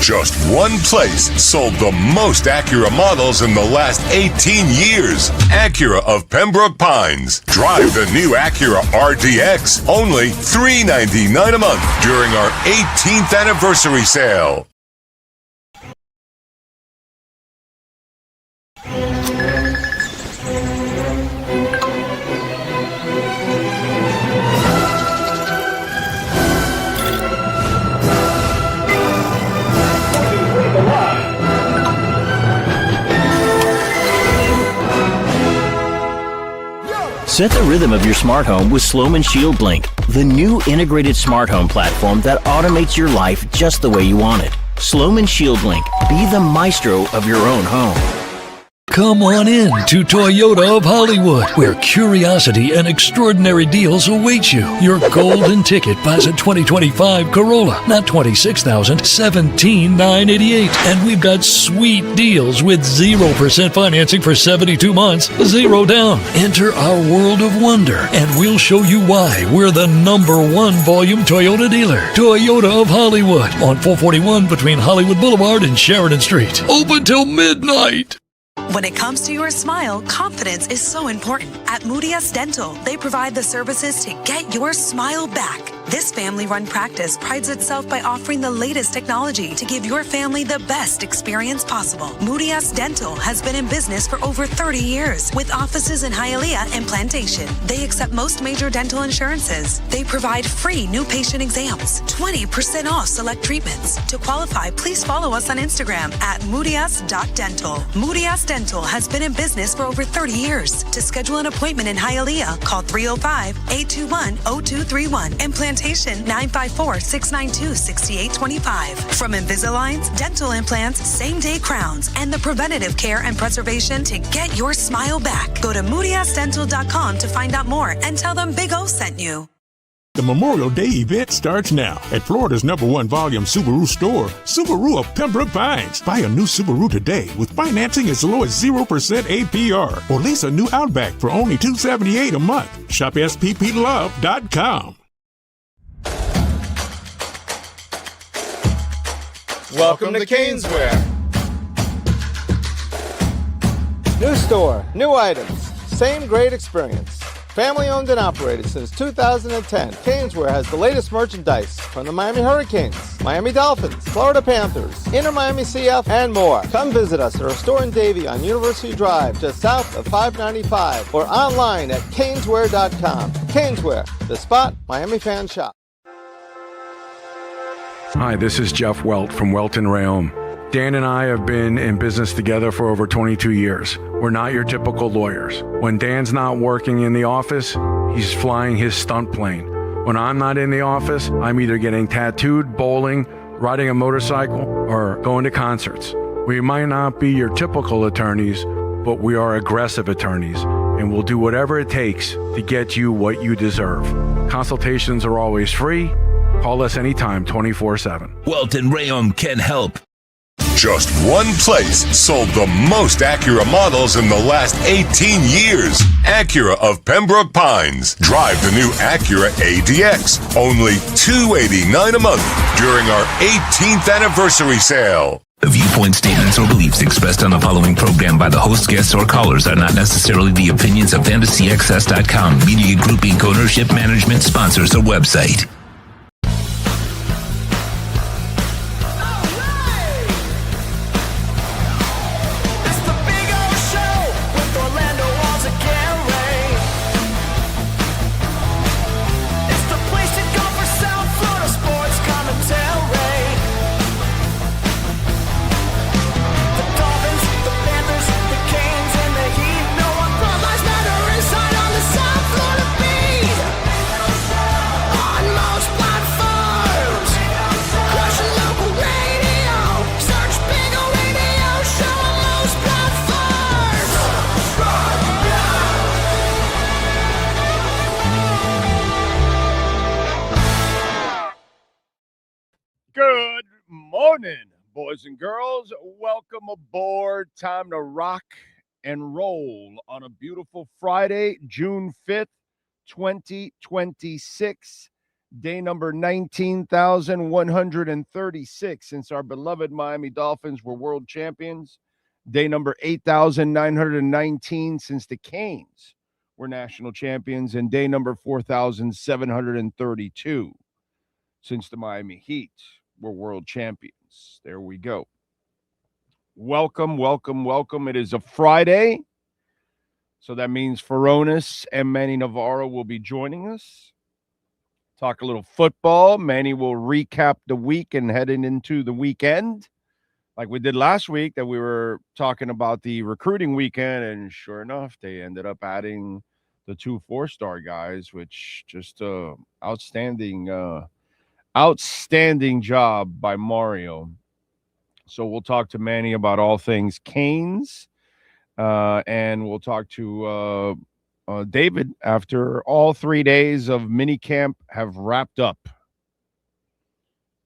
Just one place sold the most Acura models in the last 18 years. Acura of Pembroke Pines. Drive the new Acura RDX, only $399 a month during our 18th anniversary sale. Set the rhythm of your smart home with Sloman Shield Blink, the new integrated smart home platform that automates your life just the way you want it. Sloman Shield Blink, be the maestro of your own home. Come on in to Toyota of Hollywood, where curiosity and extraordinary deals await you. Your golden ticket buys a 2025 Corolla, not $26,000, $17,988. And we've got sweet deals with 0% financing for 72 months, 0 down. Enter our world of wonder, and we'll show you why we're the #1 volume Toyota dealer. Toyota of Hollywood, on 441 between Hollywood Boulevard and Sheridan Street. Open till midnight. When it comes to your smile, confidence is so important. At Moody S Dental, they provide the services to get your smile back. This family-run practice prides itself by offering the latest technology to give your family the best experience possible. Moody S Dental has been in business for over 30 years with offices in Hialeah and Plantation. They accept most major dental insurances. They provide free new patient exams, 20% off select treatments. To qualify, please follow us on Instagram at moodys.dental. Moody S Dental has been in business for over 30 years. To schedule an appointment in Hialeah, call 305-821-0231 and Plantation 954-692-6825. From Invisaligns, dental implants, same-day crowns, and the preventative care and preservation to get your smile back. Go to moodysdental.com to find out more and tell them Big O sent you. The Memorial Day event starts now at Florida's #1 volume Subaru store, Subaru of Pembroke Pines. Buy a new Subaru today with financing as low as 0% APR, or lease a new Outback for only $278 a month. Shop SPPLove.com. Welcome to Caneswear. New store, new items, same great experience. Family owned and operated since 2010, Caneswear has the latest merchandise from the Miami Hurricanes, Miami Dolphins, Florida Panthers, Inter Miami CF, and more. Come visit us at our store in Davie on University Drive, just south of 595, or online at caneswear.com. Caneswear, the spot Miami fans shop. Hi, this is Jeff Welt from Welton Rayom. Dan and I have been in business together for over 22 years. We're not your typical lawyers. When Dan's not working in the office, he's flying his stunt plane. When I'm not in the office, I'm either getting tattooed, bowling, riding a motorcycle, or going to concerts. We might not be your typical attorneys, but we are aggressive attorneys, and we'll do whatever it takes to get you what you deserve. Consultations are always free. Call us anytime, 24/7. Welton Rayom can help. Just one place sold the most Acura models in the last 18 years. Acura of Pembroke Pines. Drive the new Acura ADX, only $289 a month during our 18th anniversary sale. The viewpoint, statements, or beliefs expressed on the following program by the host, guests, or callers are not necessarily the opinions of FantasyAccess.com, Media Group Inc. ownership, management, sponsors, or website. Good morning, boys and girls. Welcome aboard. Time to rock and roll on a beautiful Friday, June 5th, 2026. Day number 19,136 since our beloved Miami Dolphins were world champions. Day number 8,919 since the Canes were national champions. And day number 4,732 since the Miami Heat were world champions. There we go. Welcome, welcome, welcome. It is a Friday. So that means Furones and Manny Navarro will be joining us. Talk a little football. Manny will recap the week and heading into the weekend like we did last week that we were talking about the recruiting weekend. And sure enough, they ended up adding the 2 4-star guys, which just outstanding job by Mario. So we'll talk to Manny about all things Canes. And we'll talk to David after all 3 days of minicamp have wrapped up.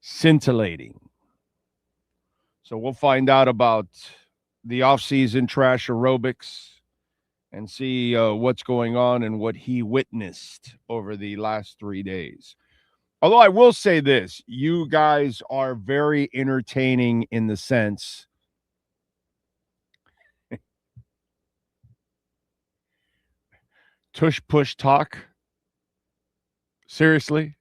Scintillating. So we'll find out about the off-season trash aerobics and see what's going on and what he witnessed over the last 3 days. Although I will say this, you guys are very entertaining in the sense tush push talk. Seriously.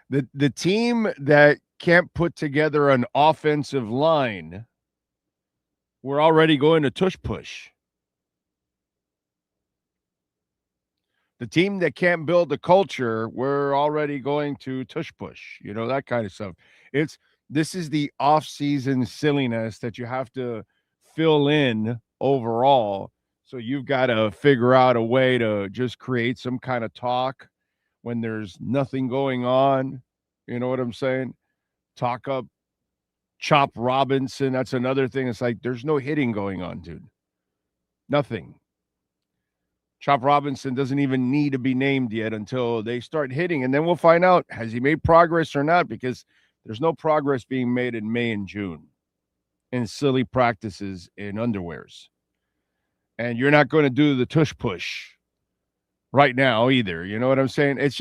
The team that can't put together an offensive line, we're already going to tush push. The team that can't build a culture, we're already going to tush push. You know, that kind of stuff. This is the off-season silliness that you have to fill in overall. So you've got to figure out a way to just create some kind of talk when there's nothing going on. You know what I'm saying? Talk up Chop Robinson. That's another thing. It's like there's no hitting going on, dude. Nothing. Chop Robinson doesn't even need to be named yet until they start hitting. And then we'll find out, has he made progress or not? Because there's no progress being made in May and June in silly practices in underwears. And you're not going to do the tush push right now either. You know what I'm saying? This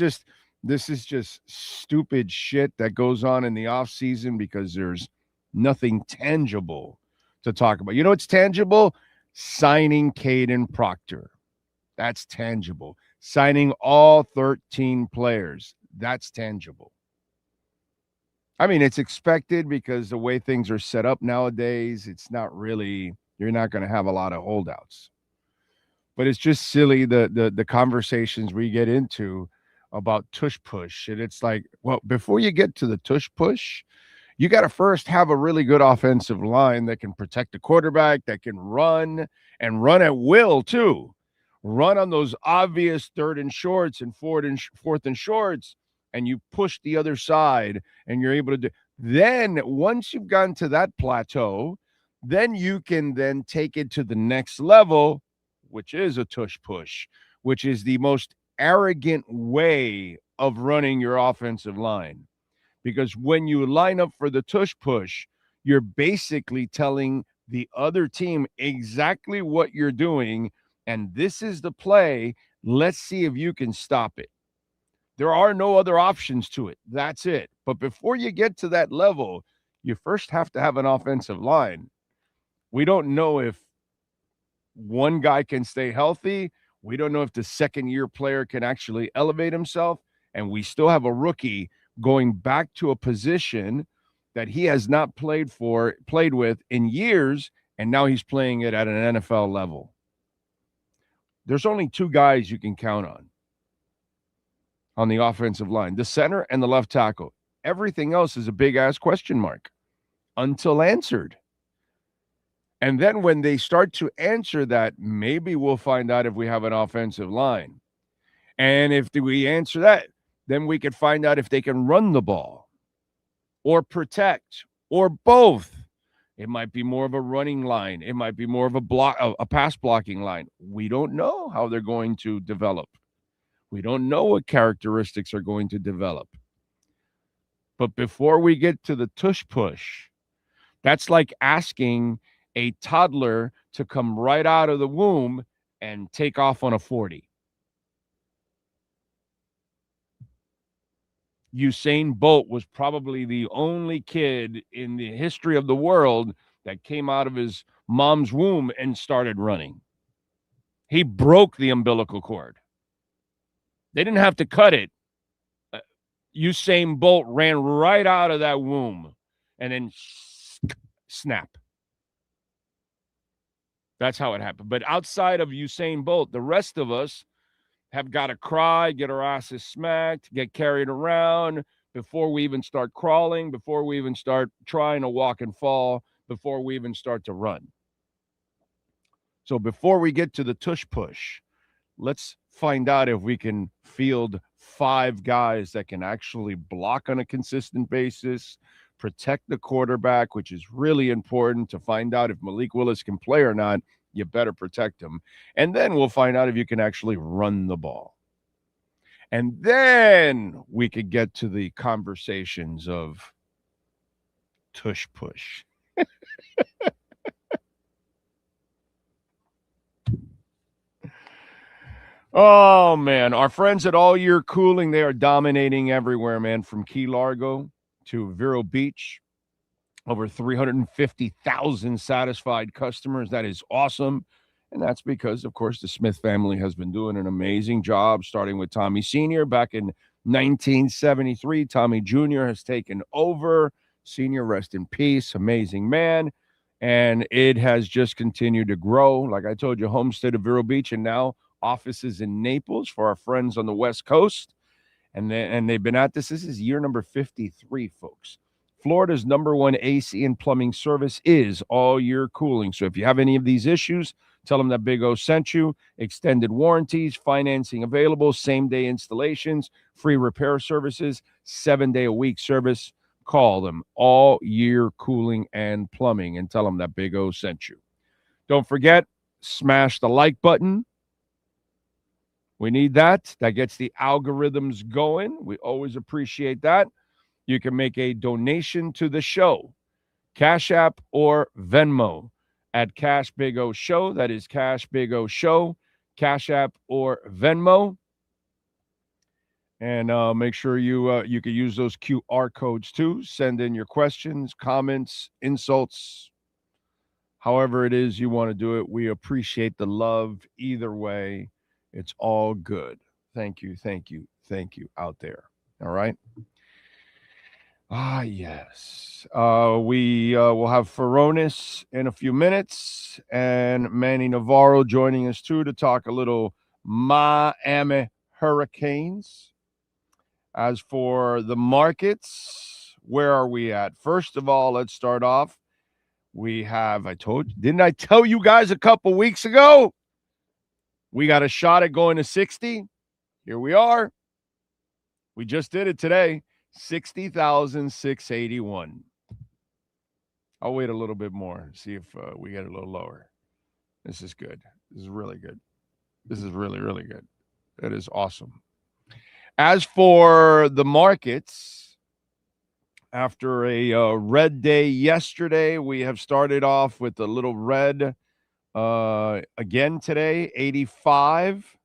is just stupid shit that goes on in the off season because there's nothing tangible to talk about. You know what's tangible? Signing Caden Proctor. That's tangible. Signing all 13 players. That's tangible. I mean, it's expected because the way things are set up nowadays, it's not really, you're not going to have a lot of holdouts. But it's just silly, the conversations we get into about tush push. And it's like, well, before you get to the tush push, you got to first have a really good offensive line that can protect the quarterback, that can run and run at will too. Run on those obvious 3rd and shorts and 4th and shorts, and you push the other side and you're able to do. Then once you've gotten to that plateau, then you can then take it to the next level, which is a tush push, which is the most arrogant way of running your offensive line. Because when you line up for the tush push, you're basically telling the other team exactly what you're doing, and this is the play. Let's see if you can stop it. There are no other options to it. That's it. But before you get to that level, you first have to have an offensive line. We don't know if one guy can stay healthy. We don't know if the second-year player can actually elevate himself. And we still have a rookie going back to a position that he has not played with in years, and now he's playing it at an NFL level. There's only 2 guys you can count on the offensive line, the center and the left tackle. Everything else is a big-ass question mark until answered. And then when they start to answer that, maybe we'll find out if we have an offensive line. And if we answer that, then we could find out if they can run the ball or protect or both. It might be more of a running line. It might be more of a pass blocking line. We don't know how they're going to develop. We don't know what characteristics are going to develop. But before we get to the tush push, that's like asking a toddler to come right out of the womb and take off on a 40. Usain Bolt was probably the only kid in the history of the world that came out of his mom's womb and started running. He broke the umbilical cord. They didn't have to cut it. Usain Bolt ran right out of that womb and then snap. That's how it happened. But outside of Usain Bolt, the rest of us have got to cry, get our asses smacked, get carried around before we even start crawling, before we even start trying to walk and fall, before we even start to run. So before we get to the tush push, let's find out if we can field 5 guys that can actually block on a consistent basis, protect the quarterback, which is really important to find out if Malik Willis can play or not. You better protect him. And then we'll find out if you can actually run the ball. And then we could get to the conversations of tush push. Oh, man. Our friends at All Year Cooling, they are dominating everywhere, man, from Key Largo to Vero Beach. Over 350,000 satisfied customers. That is awesome. And that's because, of course, the Smith family has been doing an amazing job, starting with Tommy Sr. back in 1973. Tommy Jr. has taken over. Senior, rest in peace. Amazing man. And it has just continued to grow. Like I told you, homestead of Vero Beach, and now offices in Naples for our friends on the West Coast. And they've been at this. This is year number 53, folks. Florida's #1 AC and plumbing service is All Year Cooling. So if you have any of these issues, tell them that Big O sent you. Extended warranties, financing available, same-day installations, free repair services, 7-day-a-week service. Call them, All Year Cooling and Plumbing, and tell them that Big O sent you. Don't forget, smash the like button. We need that. That gets the algorithms going. We always appreciate that. You can make a donation to the show, Cash App or Venmo at Cash Big O Show. That is Cash Big O Show, Cash App or Venmo. And make sure you can use those QR codes too. Send in your questions, comments, insults, however it is you want to do it. We appreciate the love either way. It's all good. Thank you, thank you, thank you out there. All right. Ah, yes. We will have Furones in a few minutes and Manny Navarro joining us too to talk a little Miami Hurricanes. As for the markets, where are we at? First of all, let's start off. We have, didn't I tell you guys a couple weeks ago? We got a shot at going to 60. Here we are. We just did it today. 60,681. I'll wait a little bit more, see if we get a little lower. This is good. This is really good. This is really, really good. That is awesome. As for the markets, after a red day yesterday, we have started off with a little red again today, 85.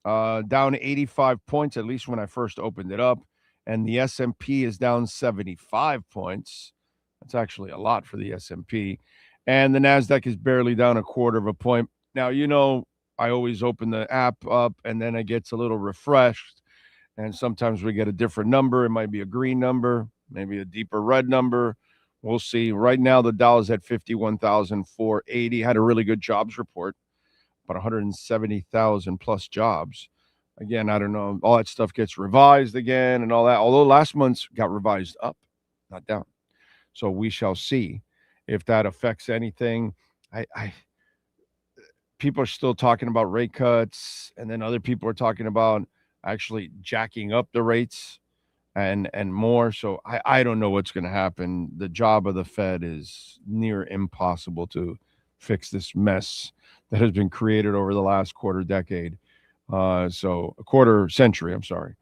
Down 85 points, at least when I first opened it up. And the S&P is down 75 points. That's actually a lot for the S&P. And the NASDAQ is barely down a quarter of a point. Now, you know, I always open the app up and then it gets a little refreshed. And sometimes we get a different number. It might be a green number, maybe a deeper red number. We'll see. Right now, the Dow is at 51,480. Had a really good jobs report, about 170,000 plus jobs. Again, I don't know. All that stuff gets revised again and all that. Although last month's got revised up, not down. So we shall see if that affects anything. People are still talking about rate cuts, and then other people are talking about actually jacking up the rates and more. So I don't know what's going to happen. The job of the Fed is near impossible to fix this mess that has been created over the last quarter century. I'm sorry.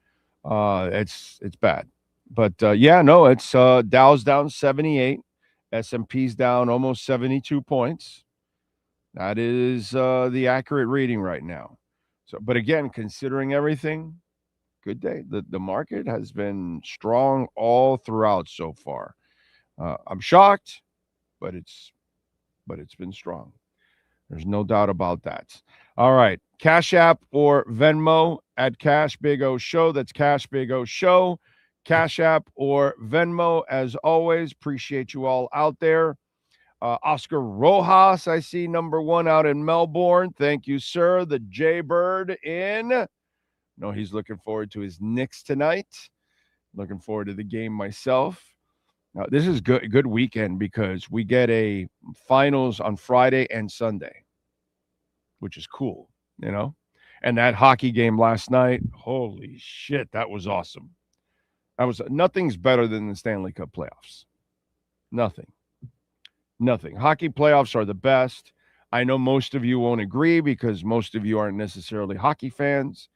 It's bad. But it's Dow's down 78, S&P's down almost 72 points. That is the accurate reading right now. So, but again, considering everything, Good day. The market has been strong all throughout so far. I'm shocked, but it's been strong. There's no doubt about that. All right. Cash App or Venmo at Cash Big O Show. That's Cash Big O Show. Cash App or Venmo, as always. Appreciate you all out there. Oscar Rojas, I see number 1 out in Melbourne. Thank you, sir. The Jaybird in. No, he's looking forward to his Knicks tonight. Looking forward to the game myself. This is good weekend because we get a finals on Friday and Sunday, which is cool, you know? And that hockey game last night, holy shit, that was awesome. Nothing's better than the Stanley Cup playoffs. Nothing. Hockey playoffs are the best. I know most of you won't agree because most of you aren't necessarily hockey fans.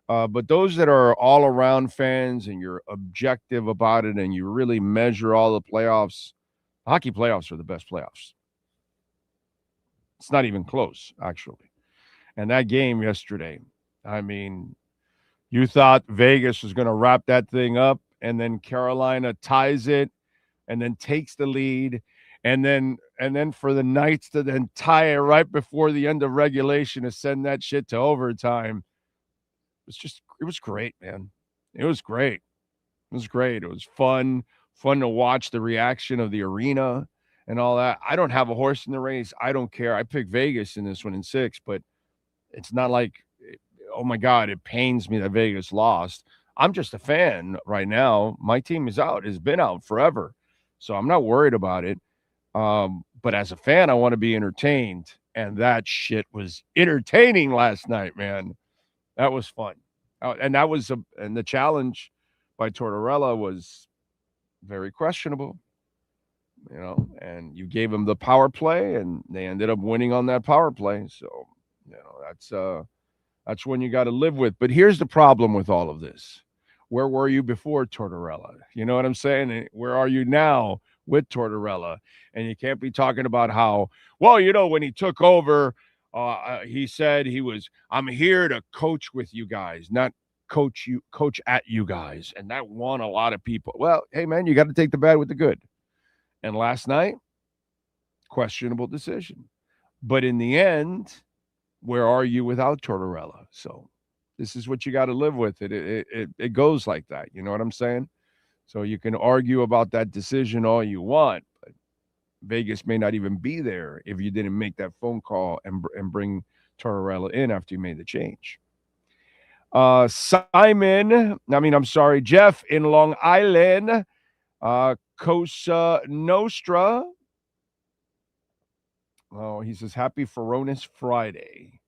But those that are all-around fans and you're objective about it and you really measure all the playoffs, hockey playoffs are the best playoffs. It's not even close, actually. And that game yesterday, I mean, you thought Vegas was going to wrap that thing up, and then Carolina ties it and then takes the lead. And then for the Knights to then tie it right before the end of regulation to send that shit to overtime. It was great, man. It was great. It was fun to watch the reaction of the arena and all that. I don't have a horse in the race. I don't care. I picked Vegas in this one in 6, but it's not like, oh my God, it pains me that Vegas lost. I'm just a fan right now. My team is out, has been out forever. So I'm not worried about it. But as a fan, I want to be entertained. And that shit was entertaining last night, man. That was fun. And the challenge by Tortorella was very questionable, you know, and you gave them the power play and they ended up winning on that power play. So, you know, that's when you got to live with. But here's the problem with all of this. Where were you before Tortorella? You know what I'm saying? Where are you now with Tortorella? And you can't be talking about how, well, you know, when he took over, he said I'm here to coach with you guys, not coach at you guys. And that won a lot of people. Well, hey, man, you got to take the bad with the good. And last night, questionable decision. But in the end, where are you without Tortorella? So this is what you got to live with. It goes like that. You know what I'm saying? So you can argue about that decision all you want, but Vegas may not even be there if you didn't make that phone call and bring Tortorella in after you made the change. Jeff in Long Island, Cosa Nostra. Oh, he says, happy Furones Friday.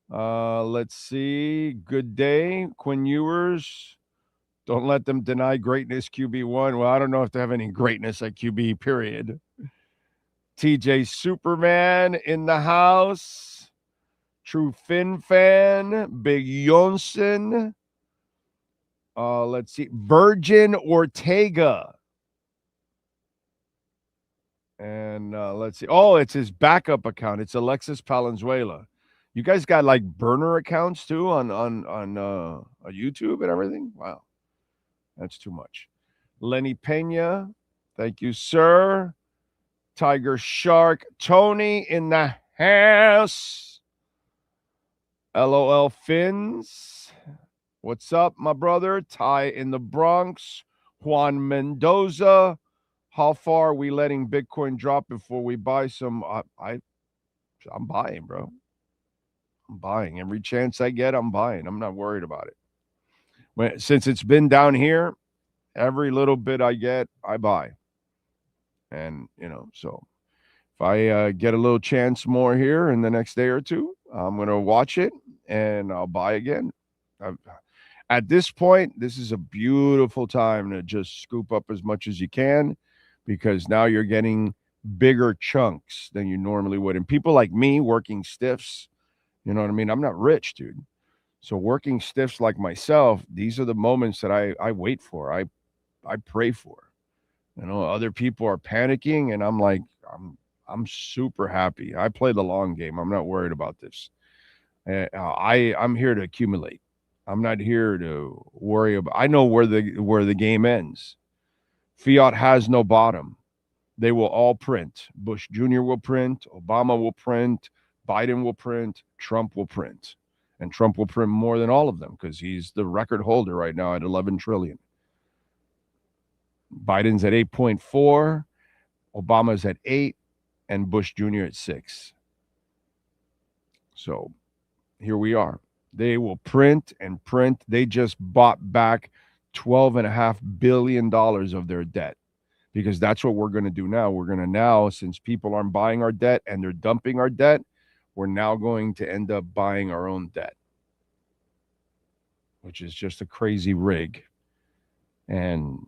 Let's see. Good day, Quinn Ewers. Don't let them deny greatness, QB1. Well, I don't know if they have any greatness at QB, period. TJ Superman in the house. True Finn fan. Big Jonsen. Let's see. Virgin Ortega. And let's see. Oh, it's his backup account. It's Alexis Palenzuela. You guys got like burner accounts too on YouTube and everything? Wow. That's too much. Lenny Pena. Thank you, sir. Tiger Shark. Tony in the house. LOL Fins. What's up, my brother? Ty in the Bronx. Juan Mendoza. How far are we letting Bitcoin drop before we buy some? I'm buying, bro. I'm buying. Every chance I get, I'm buying. I'm not worried about it. Since it's been down here, every little bit I get, I buy. And, you know, so if I get a little chance more here in the next day or two, I'm going to watch it and I'll buy again. At this point, this is a beautiful time to just scoop up as much as you can because now you're getting bigger chunks than you normally would. And people like me working stiffs, you know what I mean? I'm not rich, dude. So working stiffs like myself, these are the moments that I wait for. I pray for. You know, other people are panicking, and I'm like, I'm super happy. I play the long game. I'm not worried about this. I'm here to accumulate. I'm not here to worry about. I know where the game ends. Fiat has no bottom. They will all print. Bush Jr. will print. Obama will print. Biden will print. Trump will print. And Trump will print more than all of them because he's the record holder right now at 11 trillion. Biden's at 8.4. Obama's at 8. And Bush Jr. at 6. So here we are. They will print and print. They just bought back $12.5 billion of their debt because that's what we're going to do now. We're going to now, since people aren't buying our debt and they're dumping our debt, we're now going to end up buying our own debt, which is just a crazy rig. And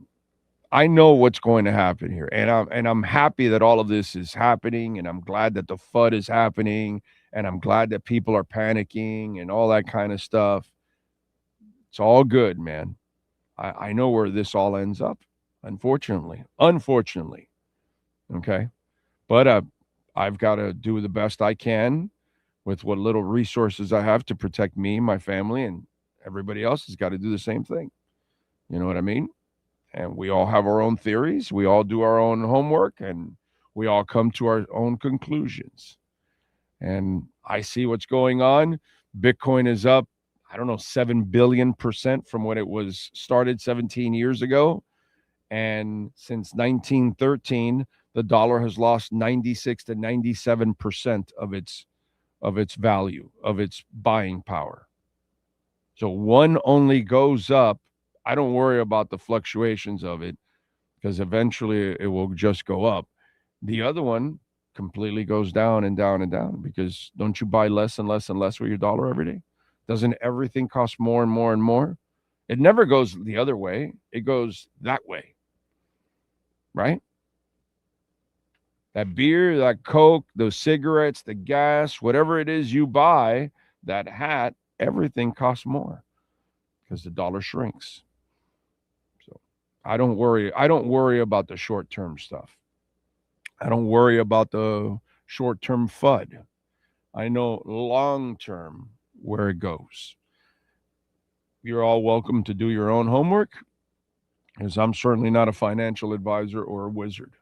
I know what's going to happen here. And I'm happy that all of this is happening, and I'm glad that the FUD is happening, and I'm glad that people are panicking and all that kind of stuff. It's all good, man. I know where this all ends up, unfortunately. Okay? But I've got to do the best I can with what little resources I have to protect me, my family, and everybody else has got to do the same thing. You know what I mean? And we all have our own theories. We all do our own homework, and we all come to our own conclusions. And I see what's going on. Bitcoin is up, 7 billion% from when it was started 17 years ago. And since 1913, the dollar has lost 96 to 97% of its value, of its buying power. So one only goes up. I don't worry about the fluctuations of it because eventually it will just go up. The other one completely goes down and down and down because don't you buy less and less and less with your dollar every day? Doesn't everything cost more and more and more? It never goes the other way. It goes that way, right? That beer, that Coke, those cigarettes, the gas, whatever it is you buy, that hat, everything costs more because the dollar shrinks. So I don't worry about the short-term stuff. I don't worry about the short-term FUD. I know long-term where it goes. You're all welcome to do your own homework, because I'm certainly not a financial advisor or a wizard.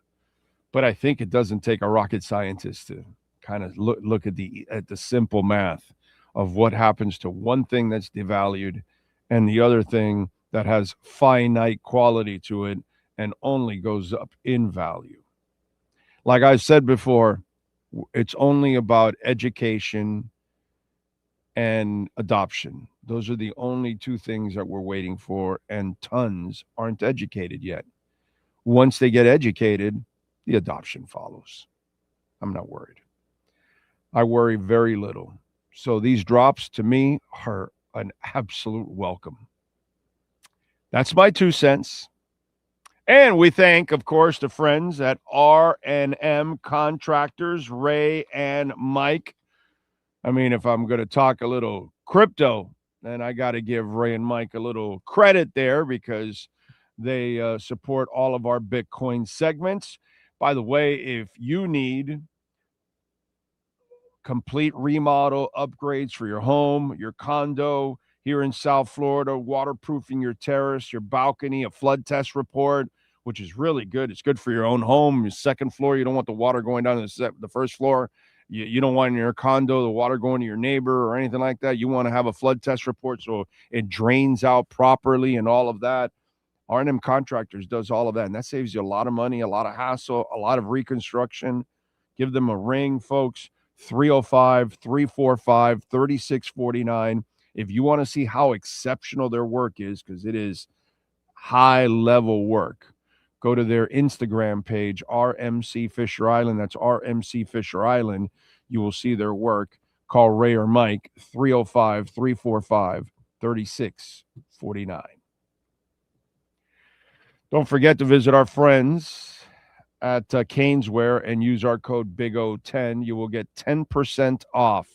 But I think it doesn't take a rocket scientist to kind of look at the simple math of what happens to one thing that's devalued and the other thing that has finite quality to it and only goes up in value. Like I said before, it's only about education and adoption. Those are the only two things that we're waiting for, and tons aren't educated yet. Once they get educated, the adoption follows. I'm not worried. I worry very little. So these drops to me are an absolute welcome. That's my 2 cents. And we thank, of course, the friends at R&M Contractors, Ray and Mike. I mean, if I'm going to talk a little crypto, then I got to give Ray and Mike a little credit there because they support all of our Bitcoin segments. By the way, if you need complete remodel upgrades for your home, your condo here in South Florida, waterproofing your terrace, your balcony, a flood test report, which is really good. It's good for your own home, your second floor. You don't want the water going down to the first floor. You don't want in your condo the water going to your neighbor or anything like that. You want to have a flood test report so it drains out properly and all of that. R&M Contractors does all of that, and that saves you a lot of money, a lot of hassle, a lot of reconstruction. Give them a ring, folks, 305-345-3649. If you want to see how exceptional their work is, because it is high-level work, go to their Instagram page, RMC Fisher Island. That's RMC Fisher Island. You will see their work. Call Ray or Mike, 305-345-3649. Don't forget to visit our friends at Caneswear and use our code BIG010. You will get 10% off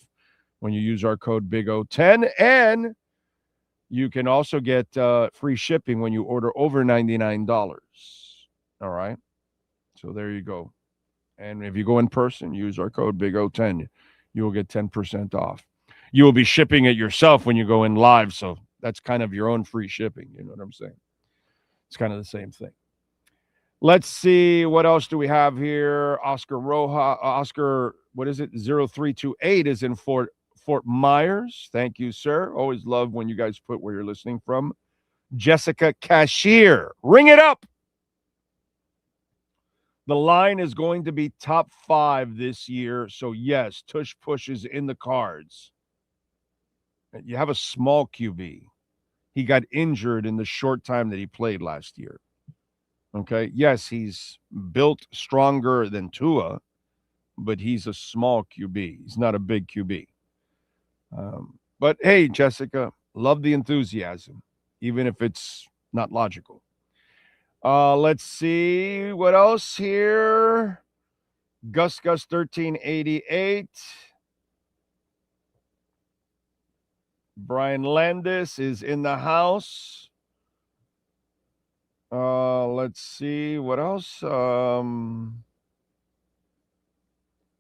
when you use our code BIG010. And you can also get free shipping when you order over $99. All right. So there you go. And if you go in person, use our code BIG010. You will get 10% off. You will be shipping it yourself when you go in live. So that's kind of your own free shipping. You know what I'm saying? It's kind of the same thing. Let's see. What else do we have here? Oscar, what is it? 0328 is in Fort Myers. Thank you, sir. Always love when you guys put where you're listening from. Jessica Cashier. Ring it up. The line is going to be top 5 this year. So, yes, tush push is in the cards. You have a small QB. He got injured in the short time that he played last year. Okay. Yes, he's built stronger than Tua, but he's a small QB. He's not a big QB. But hey, Jessica, love the enthusiasm, even if it's not logical. Let's see what else here. Gus 1388. Brian Landis is in the house. Let's see what else.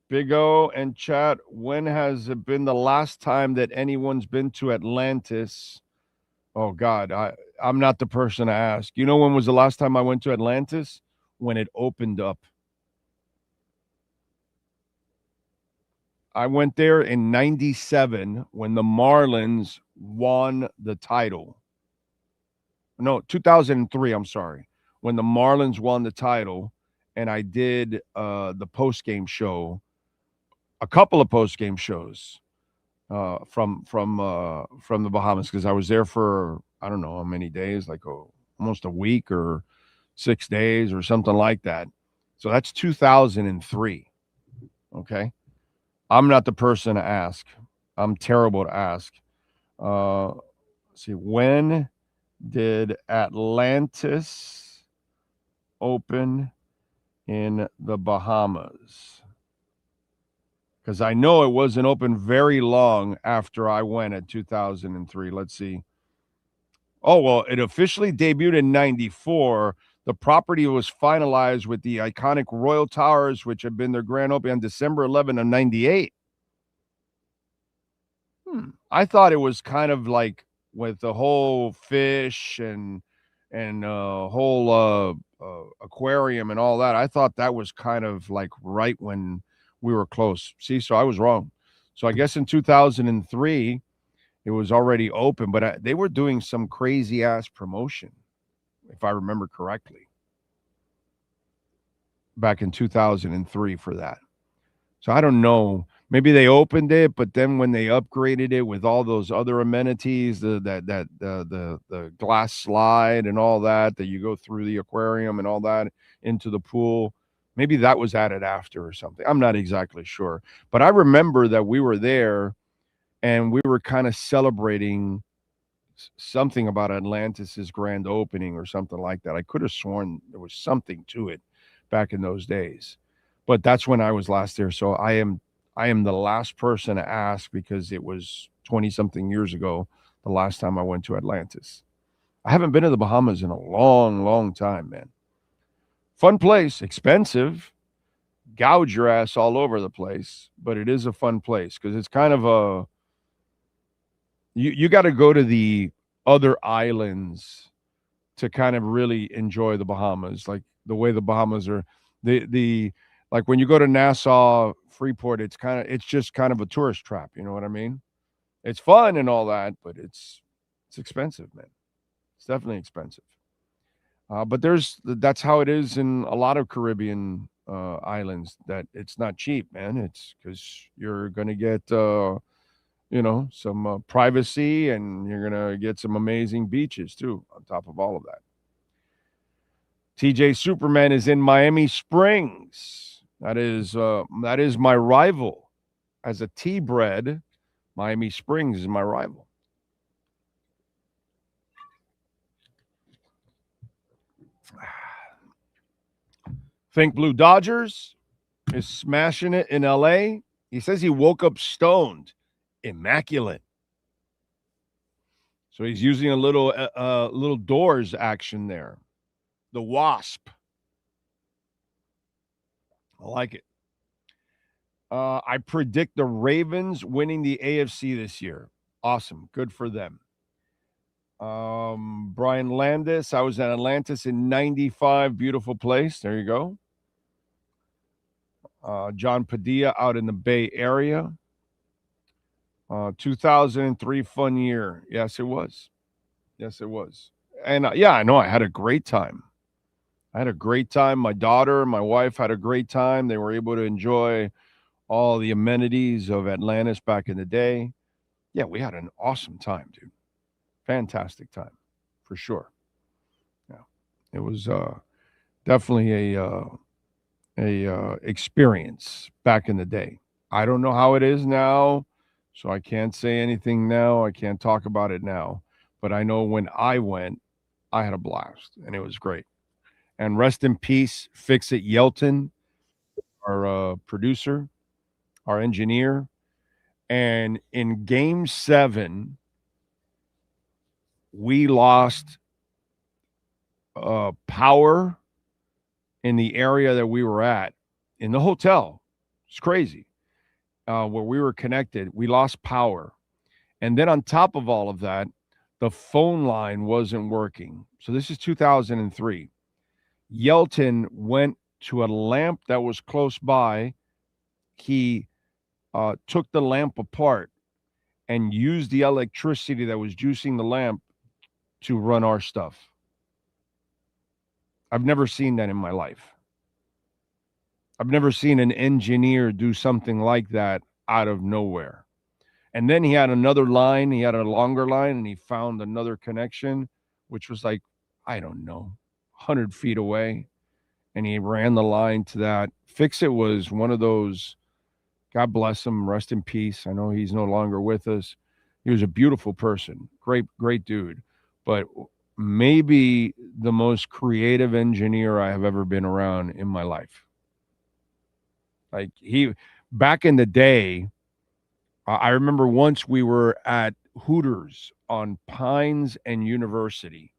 Big O and chat. When has it been the last time that anyone's been to Atlantis? Oh God, I'm not the person to ask. You know when was the last time I went to Atlantis? When it opened up. I went there in 97 when the Marlins won the title. No, 2003, I'm sorry. When the Marlins won the title, and I did the post-game show, a couple of post-game shows from the Bahamas, because I was there for, I don't know how many days, like almost a week or 6 days or something like that. So that's 2003, okay? I'm not the person to ask. I'm terrible to ask. Let's see, when did Atlantis open in the Bahamas? Because I know it wasn't open very long after I went at 2003. Let's see. Oh, well, it officially debuted in 94. The property was finalized with the iconic Royal Towers, which had been their grand opening on December 11 of 98. I thought it was kind of like with the whole fish and whole aquarium and all that. I thought that was kind of like right when we were close. See, so I was wrong. So I guess in 2003, it was already open, but they were doing some crazy ass promotion, if I remember correctly, back in 2003 for that. So I don't know. Maybe they opened it, but then when they upgraded it with all those other amenities, the glass slide and all that you go through the aquarium and all that into the pool, maybe that was added after or something. I'm not exactly sure. But I remember that we were there and we were kind of celebrating something about Atlantis's grand opening or something like that. I could have sworn there was something to it back in those days. But that's when I was last there. So I am the last person to ask because it was 20-something years ago, the last time I went to Atlantis. I haven't been to the Bahamas in a long, long time, man. Fun place, expensive, gouge your ass all over the place, but it is a fun place because it's kind of you got to go to the other islands to kind of really enjoy the Bahamas, like the way the Bahamas are. Like when you go to Nassau, Freeport, it's just kind of a tourist trap. You know what I mean? It's fun and all that, but it's expensive, man. It's definitely expensive. But that's how it is in a lot of Caribbean islands, that it's not cheap, man. It's because you're going to get, some privacy, and you're going to get some amazing beaches too, on top of all of that. TJ Superman is in Miami Springs. That is my rival. As a T-bred, Miami Springs is my rival. Think Blue Dodgers is smashing it in LA. He says he woke up stoned, immaculate. So he's using a little Doors action there. The Wasp. I like it. I predict the Ravens winning the AFC this year. Awesome. Good for them. Brian Landis. I was at Atlantis in 95. Beautiful place. There you go. John Padilla out in the Bay Area. 2003 fun year. Yes, it was. Yes, it was. And yeah, I know I had a great time. My daughter, my wife had a great time. They were able to enjoy all the amenities of Atlantis back in the day. Yeah, we had an awesome time, dude. Fantastic time, for sure. Yeah, it was definitely a experience back in the day. I don't know how it is now, so I can't say anything now. I can't talk about it now. But I know when I went, I had a blast, and it was great. And rest in peace, Fix It Yelton, our producer, our engineer. And in Game 7, we lost power in the area that we were at in the hotel. It's crazy. Where we were connected, we lost power. And then on top of all of that, the phone line wasn't working. So this is 2003. Yelton went to a lamp that was close by. He took the lamp apart and used the electricity that was juicing the lamp to run our stuff. I've never seen that in my life. I've never seen an engineer do something like that out of nowhere. And then he had another line. He had a longer line, and he found another connection, which was like, I don't know, 100 feet away. And he ran the line to that. Fix It was one of those, God bless him, rest in peace. I know he's no longer with us. He was a beautiful person, great dude. But maybe the most creative engineer I have ever been around in my life. Like back in the day, I remember once we were at Hooters on Pines and University,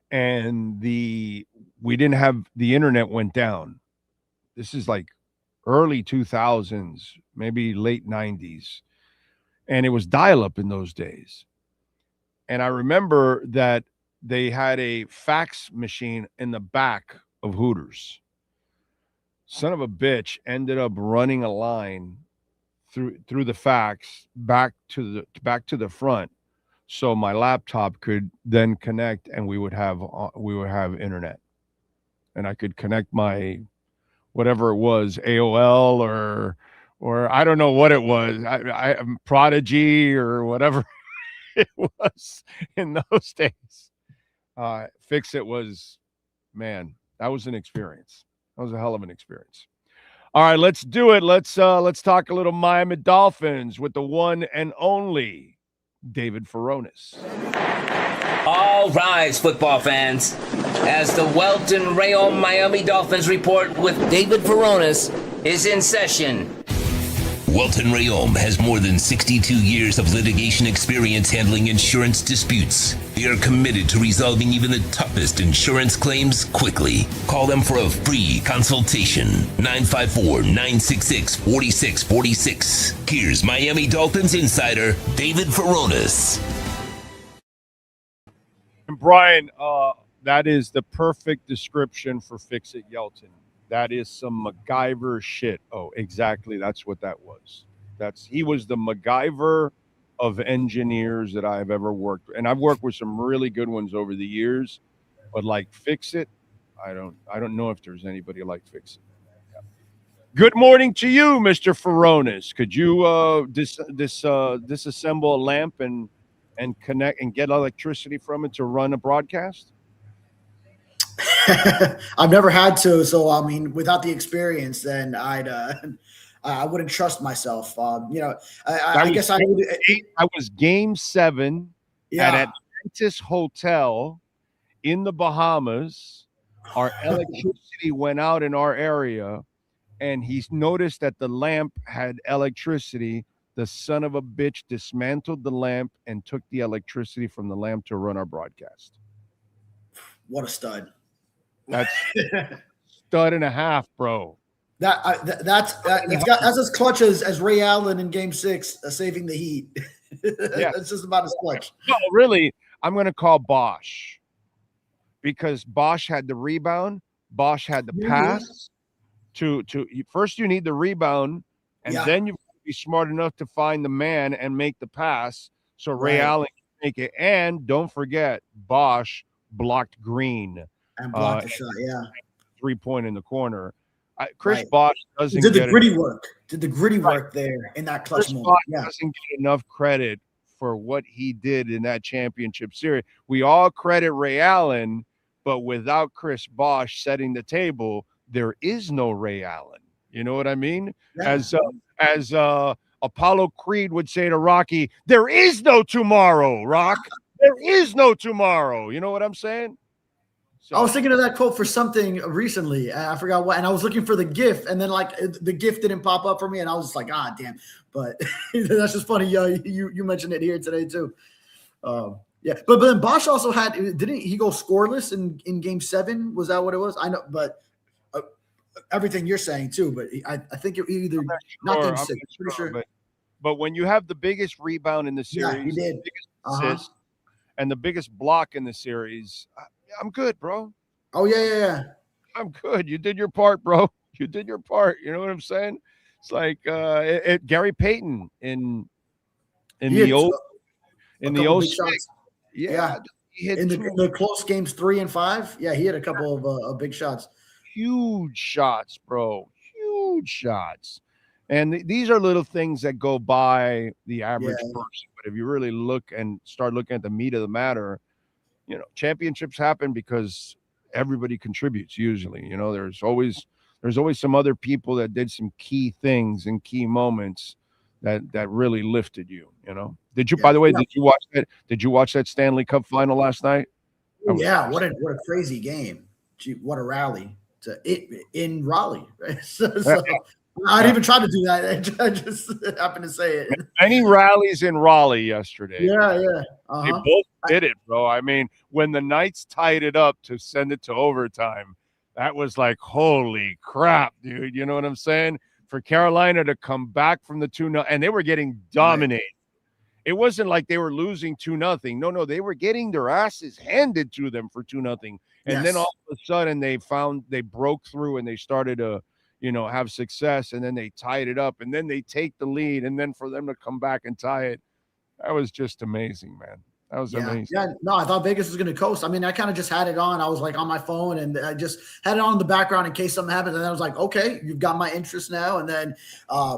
and we didn't have, the internet went down. This is like early 2000s, maybe late 90s. And it was dial-up in those days. And I remember that they had a fax machine in the back of Hooters. Son of a bitch ended up running a line through the fax back to the front, so my laptop could then connect, and we would have internet, and I could connect my whatever it was, AOL or I don't know what it was, I Prodigy or whatever it was in those days. Fix It was, man, that was an experience. That was a hell of an experience. All right, let's do it. Let's talk a little Miami Dolphins with the one and only David Furones. All rise, football fans, as the Welton Rayon Miami Dolphins report with David Furones is in session. Welton Rayon has more than 62 years of litigation experience handling insurance disputes. They are committed to resolving even the toughest insurance claims quickly. Call them for a free consultation. 954-966-4646. Here's Miami Dolphins insider David Furones. And Brian, that is the perfect description for Fix It Yelton. That is some MacGyver shit. Oh, exactly. That's what that was. He was the MacGyver of engineers that I've ever worked with. And I've worked with some really good ones over the years, but like Fix It, I don't know if there's anybody like Fix It. Yeah. Good morning to you, Mr. Furones. Could you disassemble a lamp and connect and get electricity from it to run a broadcast? I've never had to, so I mean, without the experience, then I wouldn't trust myself. I guess I would. I was Game 7 at Atlantis Hotel in the Bahamas. Our electricity went out in our area, and he's noticed that the lamp had electricity. The son of a bitch dismantled the lamp and took the electricity from the lamp to run our broadcast. What a stud! That's stud and a half, bro. That's as clutch as Ray Allen in Game 6, saving the Heat. Yeah. It's just about as clutch. No, really, I'm going to call Bosch because Bosch had the rebound. Bosch had the pass. First, you need the rebound, and then you have to be smart enough to find the man and make the pass so Ray Allen can make it. And don't forget, Bosch blocked Green. And blocked the shot, 3-point in the corner. Chris Bosch doesn't did the get gritty work. Did the gritty work there in that clutch moment. Bosch doesn't get enough credit for what he did in that championship series. We all credit Ray Allen, but without Chris Bosch setting the table, there is no Ray Allen. You know what I mean? Yeah. As Apollo Creed would say to Rocky, there is no tomorrow, Rock. There is no tomorrow. You know what I'm saying? So, I was thinking of that quote for something recently. I forgot what, and I was looking for the GIF, and then like the GIF didn't pop up for me, and I was just like, damn. But that's just funny. You mentioned it here today too. Yeah, but then Bosch also didn't he go scoreless in Game 7? Was that what it was? I know, but everything you're saying too. But I think it either not Game 6. Pretty sure. But when you have the biggest rebound in the series, he did. The biggest assist, and the biggest block in the series. I'm good, bro. Oh, yeah. I'm good. You did your part, bro. You did your part. You know what I'm saying? It's like Gary Payton in the old 06. Yeah. He hit in the close games 3 and 5. Yeah, he had a couple of big shots. Huge shots, bro. Huge shots. And these are little things that go by the average person. But if you really look and start looking at the meat of the matter, you know, championships happen because everybody contributes usually. You know, there's always some other people that did some key things in key moments that really lifted you, you know. By the way, did you watch that? Did you watch that Stanley Cup final last night? Yeah, what a crazy game. Gee, what a rally in Raleigh. Right? So I didn't even try to do that. I just happened to say it. Many rallies in Raleigh yesterday. Yeah. They both did it, bro. I mean, when the Knights tied it up to send it to overtime, that was like, holy crap, dude. You know what I'm saying? For Carolina to come back from the 2-0, and they were getting dominated. Right. It wasn't like they were losing 2-0. No, they were getting their asses handed to them for 2-0. And then all of a sudden they broke through and they started to, you know, have success, and then they tied it up, and then they take the lead, and then for them to come back and tie it, that was just amazing, man. That was amazing. Yeah, no, I thought Vegas was going to coast. I mean, I kind of just had it on. I was like on my phone, and I just had it on in the background in case something happened. And then I was like, okay, you've got my interest now. And then,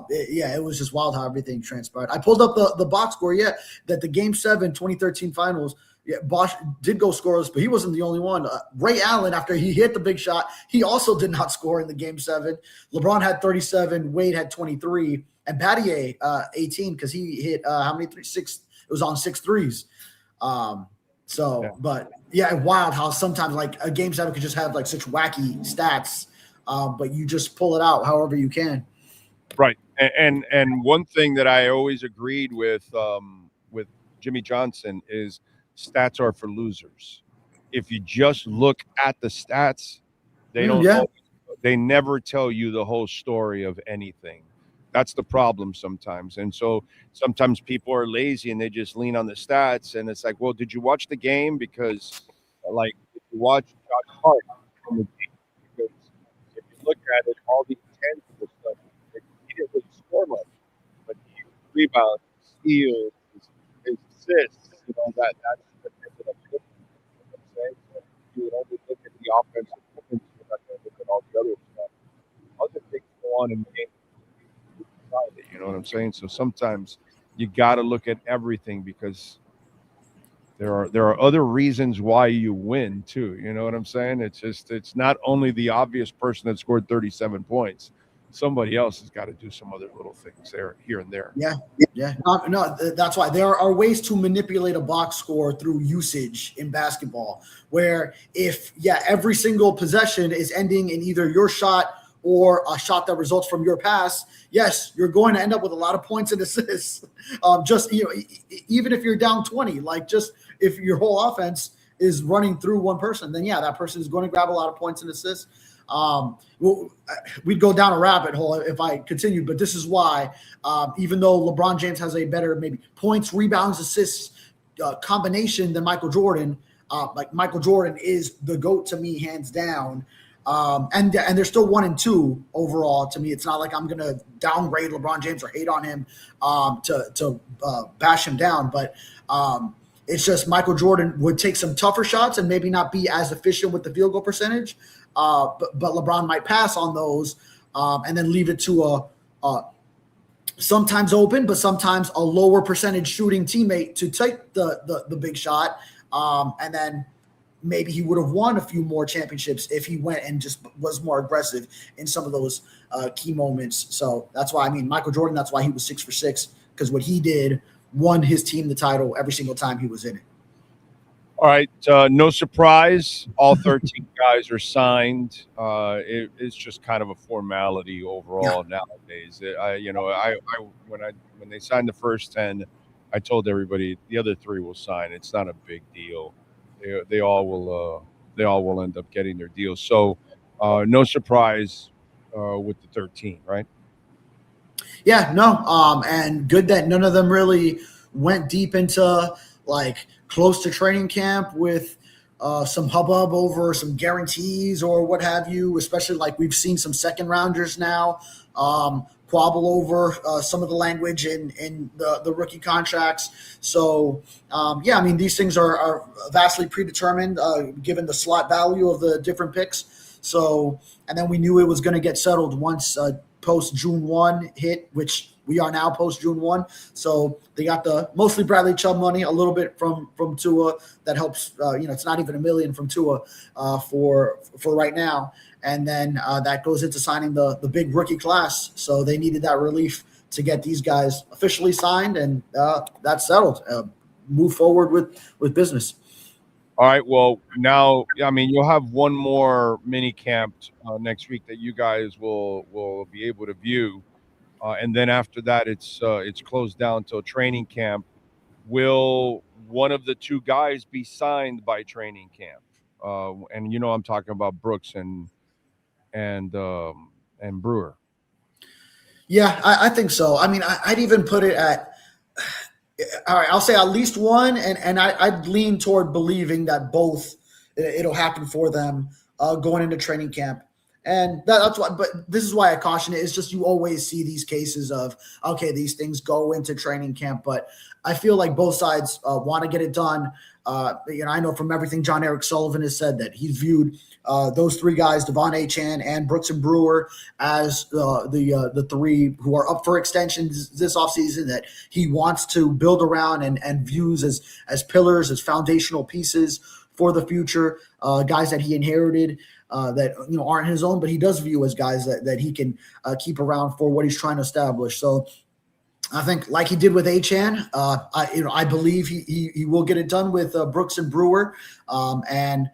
it was just wild how everything transpired. I pulled up the box score, that the Game 7 2013 finals, Bosch did go scoreless, but he wasn't the only one. Ray Allen, after he hit the big shot, he also did not score in the Game 7. LeBron had 37, Wade had 23, and Battier 18 because he hit how many 6? It was on 6 threes. But wild how sometimes like a Game 7 could just have like such wacky stats, but you just pull it out however you can. Right, and one thing that I always agreed with Jimmy Johnson is, stats are for losers. If you just look at the stats, they never tell you the whole story of anything. That's the problem sometimes. And so sometimes people are lazy and they just lean on the stats, and it's like, well, did you watch the game? Because like if you watch Josh Hart from the game, because if you look at it, all the intangible stuff, he didn't really score much, but he rebounds, steals, his assists, you know, that's what ended up hitting. You know what I'm saying? So you would only look at the offensive performance, you're not going to look at all the other stuff. Other things go on in the game. You know what I'm saying? So sometimes you got to look at everything, because there are other reasons why you win too. You know what I'm saying? It's not only the obvious person that scored 37 points. Somebody else has got to do some other little things there, here and there. Yeah. No, that's why there are ways to manipulate a box score through usage in basketball, where if every single possession is ending in either your shot or a shot that results from your pass, yes, you're going to end up with a lot of points and assists. Even if you're down 20, like just if your whole offense is running through one person, then that person is going to grab a lot of points and assists. We'd go down a rabbit hole if I continued, but this is why, even though LeBron James has a better maybe points, rebounds, assists combination than Michael Jordan, like Michael Jordan is the GOAT to me, hands down. And they're still 1 and 2 overall to me. It's not like I'm going to downgrade LeBron James or hate on him to bash him down, but it's just Michael Jordan would take some tougher shots and maybe not be as efficient with the field goal percentage. But LeBron might pass on those and then leave it to a sometimes open, but sometimes a lower percentage shooting teammate to take the big shot. And then maybe he would have won a few more championships if he went and just was more aggressive in some of those key moments. So that's why, Michael Jordan, that's why he was 6 for 6, because what he did won his team the title every single time he was in it. All right. No surprise. All 13 guys are signed. It's just kind of a formality overall nowadays. When they signed the first 10, I told everybody the other 3 will sign. It's not a big deal. They all will end up getting their deals. So no surprise with the 13, right? Yeah, no. And good that none of them really went deep into like close to training camp with some hubbub over some guarantees or what have you, especially like we've seen some second rounders now quabble over some of the language in the rookie contracts. So, these things are vastly predetermined given the slot value of the different picks. So, and then we knew it was going to get settled once post June 1 hit, which we are now post June 1. So they got the mostly Bradley Chubb money, a little bit from Tua that helps. It's not even $1 million from Tua for right now. And then that goes into signing the big rookie class. So they needed that relief to get these guys officially signed, and that's settled. Move forward with business. All right. Well, now, you'll have one more mini camp next week that you guys will be able to view. And then after that, it's closed down till training camp. Will one of the 2 guys be signed by training camp? And I'm talking about Brooks and Brewer. Yeah, I think so. I'd even put it at, all right, I'll say at least one, and I'd lean toward believing that both it'll happen for them going into training camp. And that's why, but this is why I caution it. It's just you always see these cases of, okay, these things go into training camp, but I feel like both sides want to get it done. I know from everything John Eric Sullivan has said that he's viewed those 3 guys, Devon Achane and Brooks and Brewer, as the 3 who are up for extensions this offseason that he wants to build around and views as pillars, as foundational pieces for the future, guys that he inherited. That aren't his own, but he does view as guys that he can keep around for what he's trying to establish. So I think, like he did with Achane, I believe he will get it done with Brooks and Brewer, and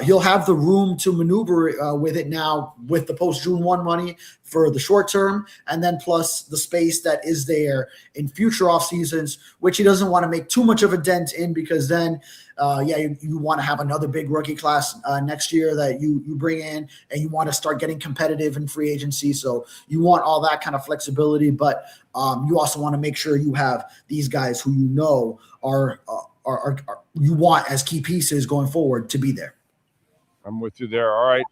he'll have the room to maneuver with it now with the post June 1 money for the short term, and then plus the space that is there in future off seasons, which he doesn't want to make too much of a dent in, because then you want to have another big rookie class next year that you bring in, and you want to start getting competitive in free agency. So you want all that kind of flexibility, but you also want to make sure you have these guys who are you want as key pieces going forward to be there. I'm with you there. All right.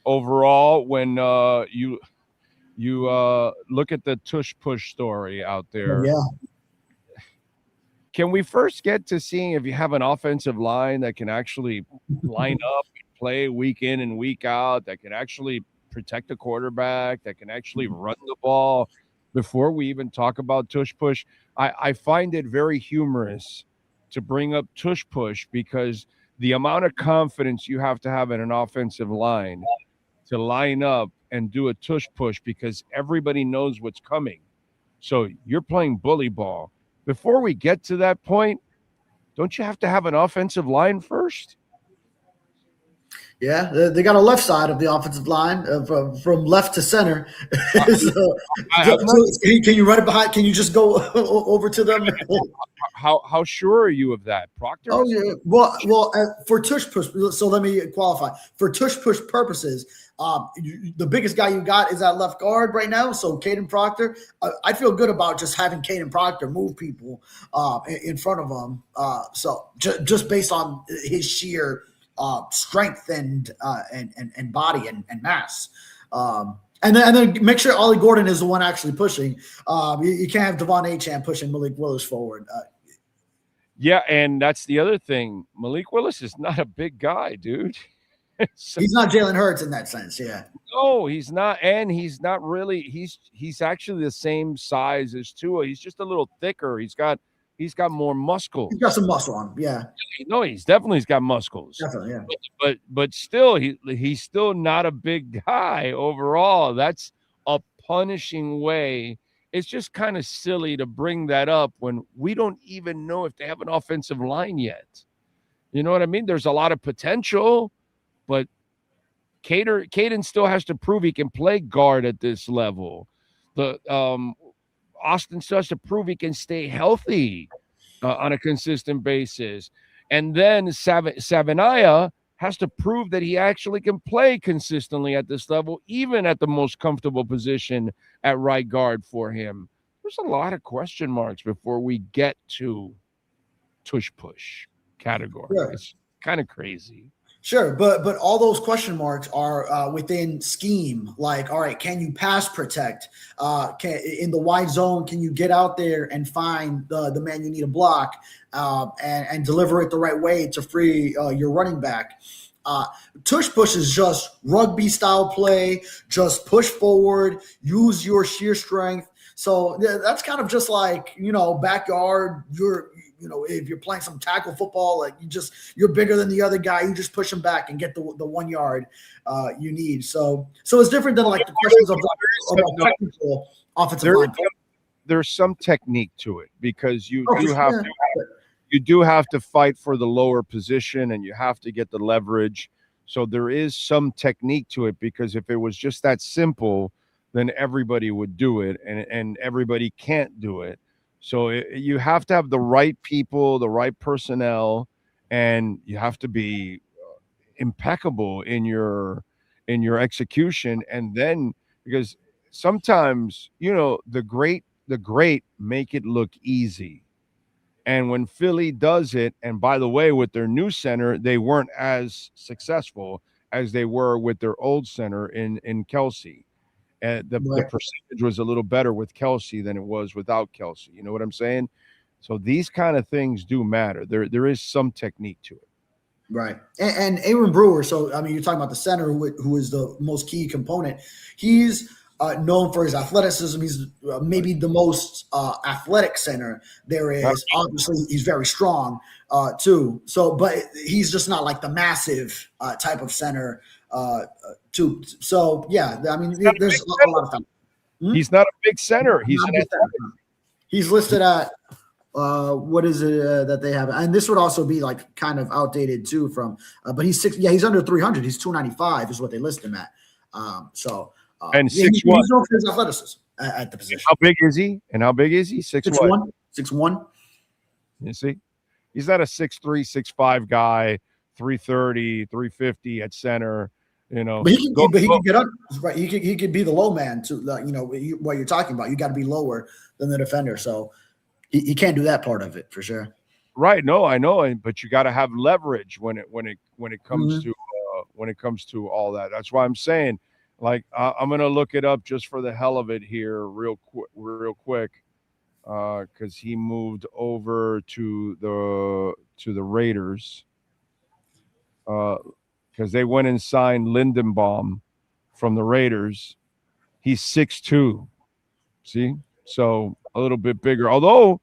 Overall, when you look at the tush push story out there, can we first get to seeing if you have an offensive line that can actually line up and play week in and week out, that can actually protect the quarterback, that can actually run the ball before we even talk about tush push? I find it very humorous to bring up tush push, because the amount of confidence you have to have in an offensive line to line up and do a tush push, because everybody knows what's coming. So you're playing bully ball. Before we get to that point, don't you have to have an offensive line first? Yeah, they got a left side of the offensive line from left to center. So, can you run it behind? Can you just go over to them? How sure are you of that, Proctor? Oh yeah. Well, for tush push. So let me qualify. For tush push purposes, the biggest guy you got is at left guard right now. So Caden Proctor. I feel good about just having Caden Proctor move people in front of him. So just based on his sheer strength and body and mass. And then make sure Ollie Gordon is the one actually pushing. You can't have Devon Achane pushing Malik Willis forward. Yeah, and that's the other thing. Malik Willis is not a big guy, dude. He's not Jalen Hurts in that sense, yeah. No, he's not, and he's not really. He's actually the same size as Tua. He's just a little thicker. He's got more muscle. He's got some muscle on him, yeah. No, he's got muscles. Definitely, yeah. But still, he's still not a big guy overall. That's a punishing way. It's just kind of silly to bring that up when we don't even know if they have an offensive line yet. You know what I mean? There's a lot of potential, but Caden still has to prove he can play guard at this level. Austin still has to prove he can stay healthy on a consistent basis. And then Savania has to prove that he actually can play consistently at this level, even at the most comfortable position at right guard for him. There's a lot of question marks before we get to tush push category. Sure. It's kind of crazy. Sure, but all those question marks are within scheme. Like, all right, can you pass protect? In the wide zone, can you get out there and find the man you need to block and deliver it the right way to free your running back? Tush push is just rugby style play. Just push forward, use your sheer strength. So that's kind of just like, backyard. If you're playing some tackle football, like you're bigger than the other guy. You just push him back and get the 1 yard you need. So it's different than like the questions of technical offensive line. There's some technique to it because you do have to fight for the lower position and you have to get the leverage. So there is some technique to it because if it was just that simple, then everybody would do it and everybody can't do it. So you have to have the right people, the right personnel, and you have to be impeccable in your execution. And then because sometimes, the great make it look easy. And when Philly does it, and by the way, with their new center, they weren't as successful as they were with their old center in Kelsey. The percentage was a little better with Kelsey than it was without Kelsey. You know what I'm saying? So these kind of things do matter. There is some technique to it. Right. And Aaron Brewer, so, I mean, you're talking about the center who is the most key component. He's known for his athleticism. He's maybe the most athletic center there is. Obviously, he's very strong too. So, but he's just not like the massive type of center too. So, yeah, I mean, there's a lot of time. He's not a big center. He's listed at what is it that they have? And this would also be like kind of outdated too from, but he's he's under 300. He's 295 is what they list him at. And 6'1". He's known for his athleticism at the position. How big is he? And how big is he? 6'1". 6'1". You see, he's not a 6'3", 6'5" guy. 330, 350 at center. But he can get up. Right, he could be the low man too. What you're talking about. You got to be lower than the defender. So he can't do that part of it for sure. Right. No, I know, but you got to have leverage when it comes to when it comes to all that. That's why I'm saying, like, I'm gonna look it up just for the hell of it here, real quick, because he moved over to the Raiders, because they went and signed Lindenbaum from the Raiders. He's 6'2". See, so a little bit bigger. Although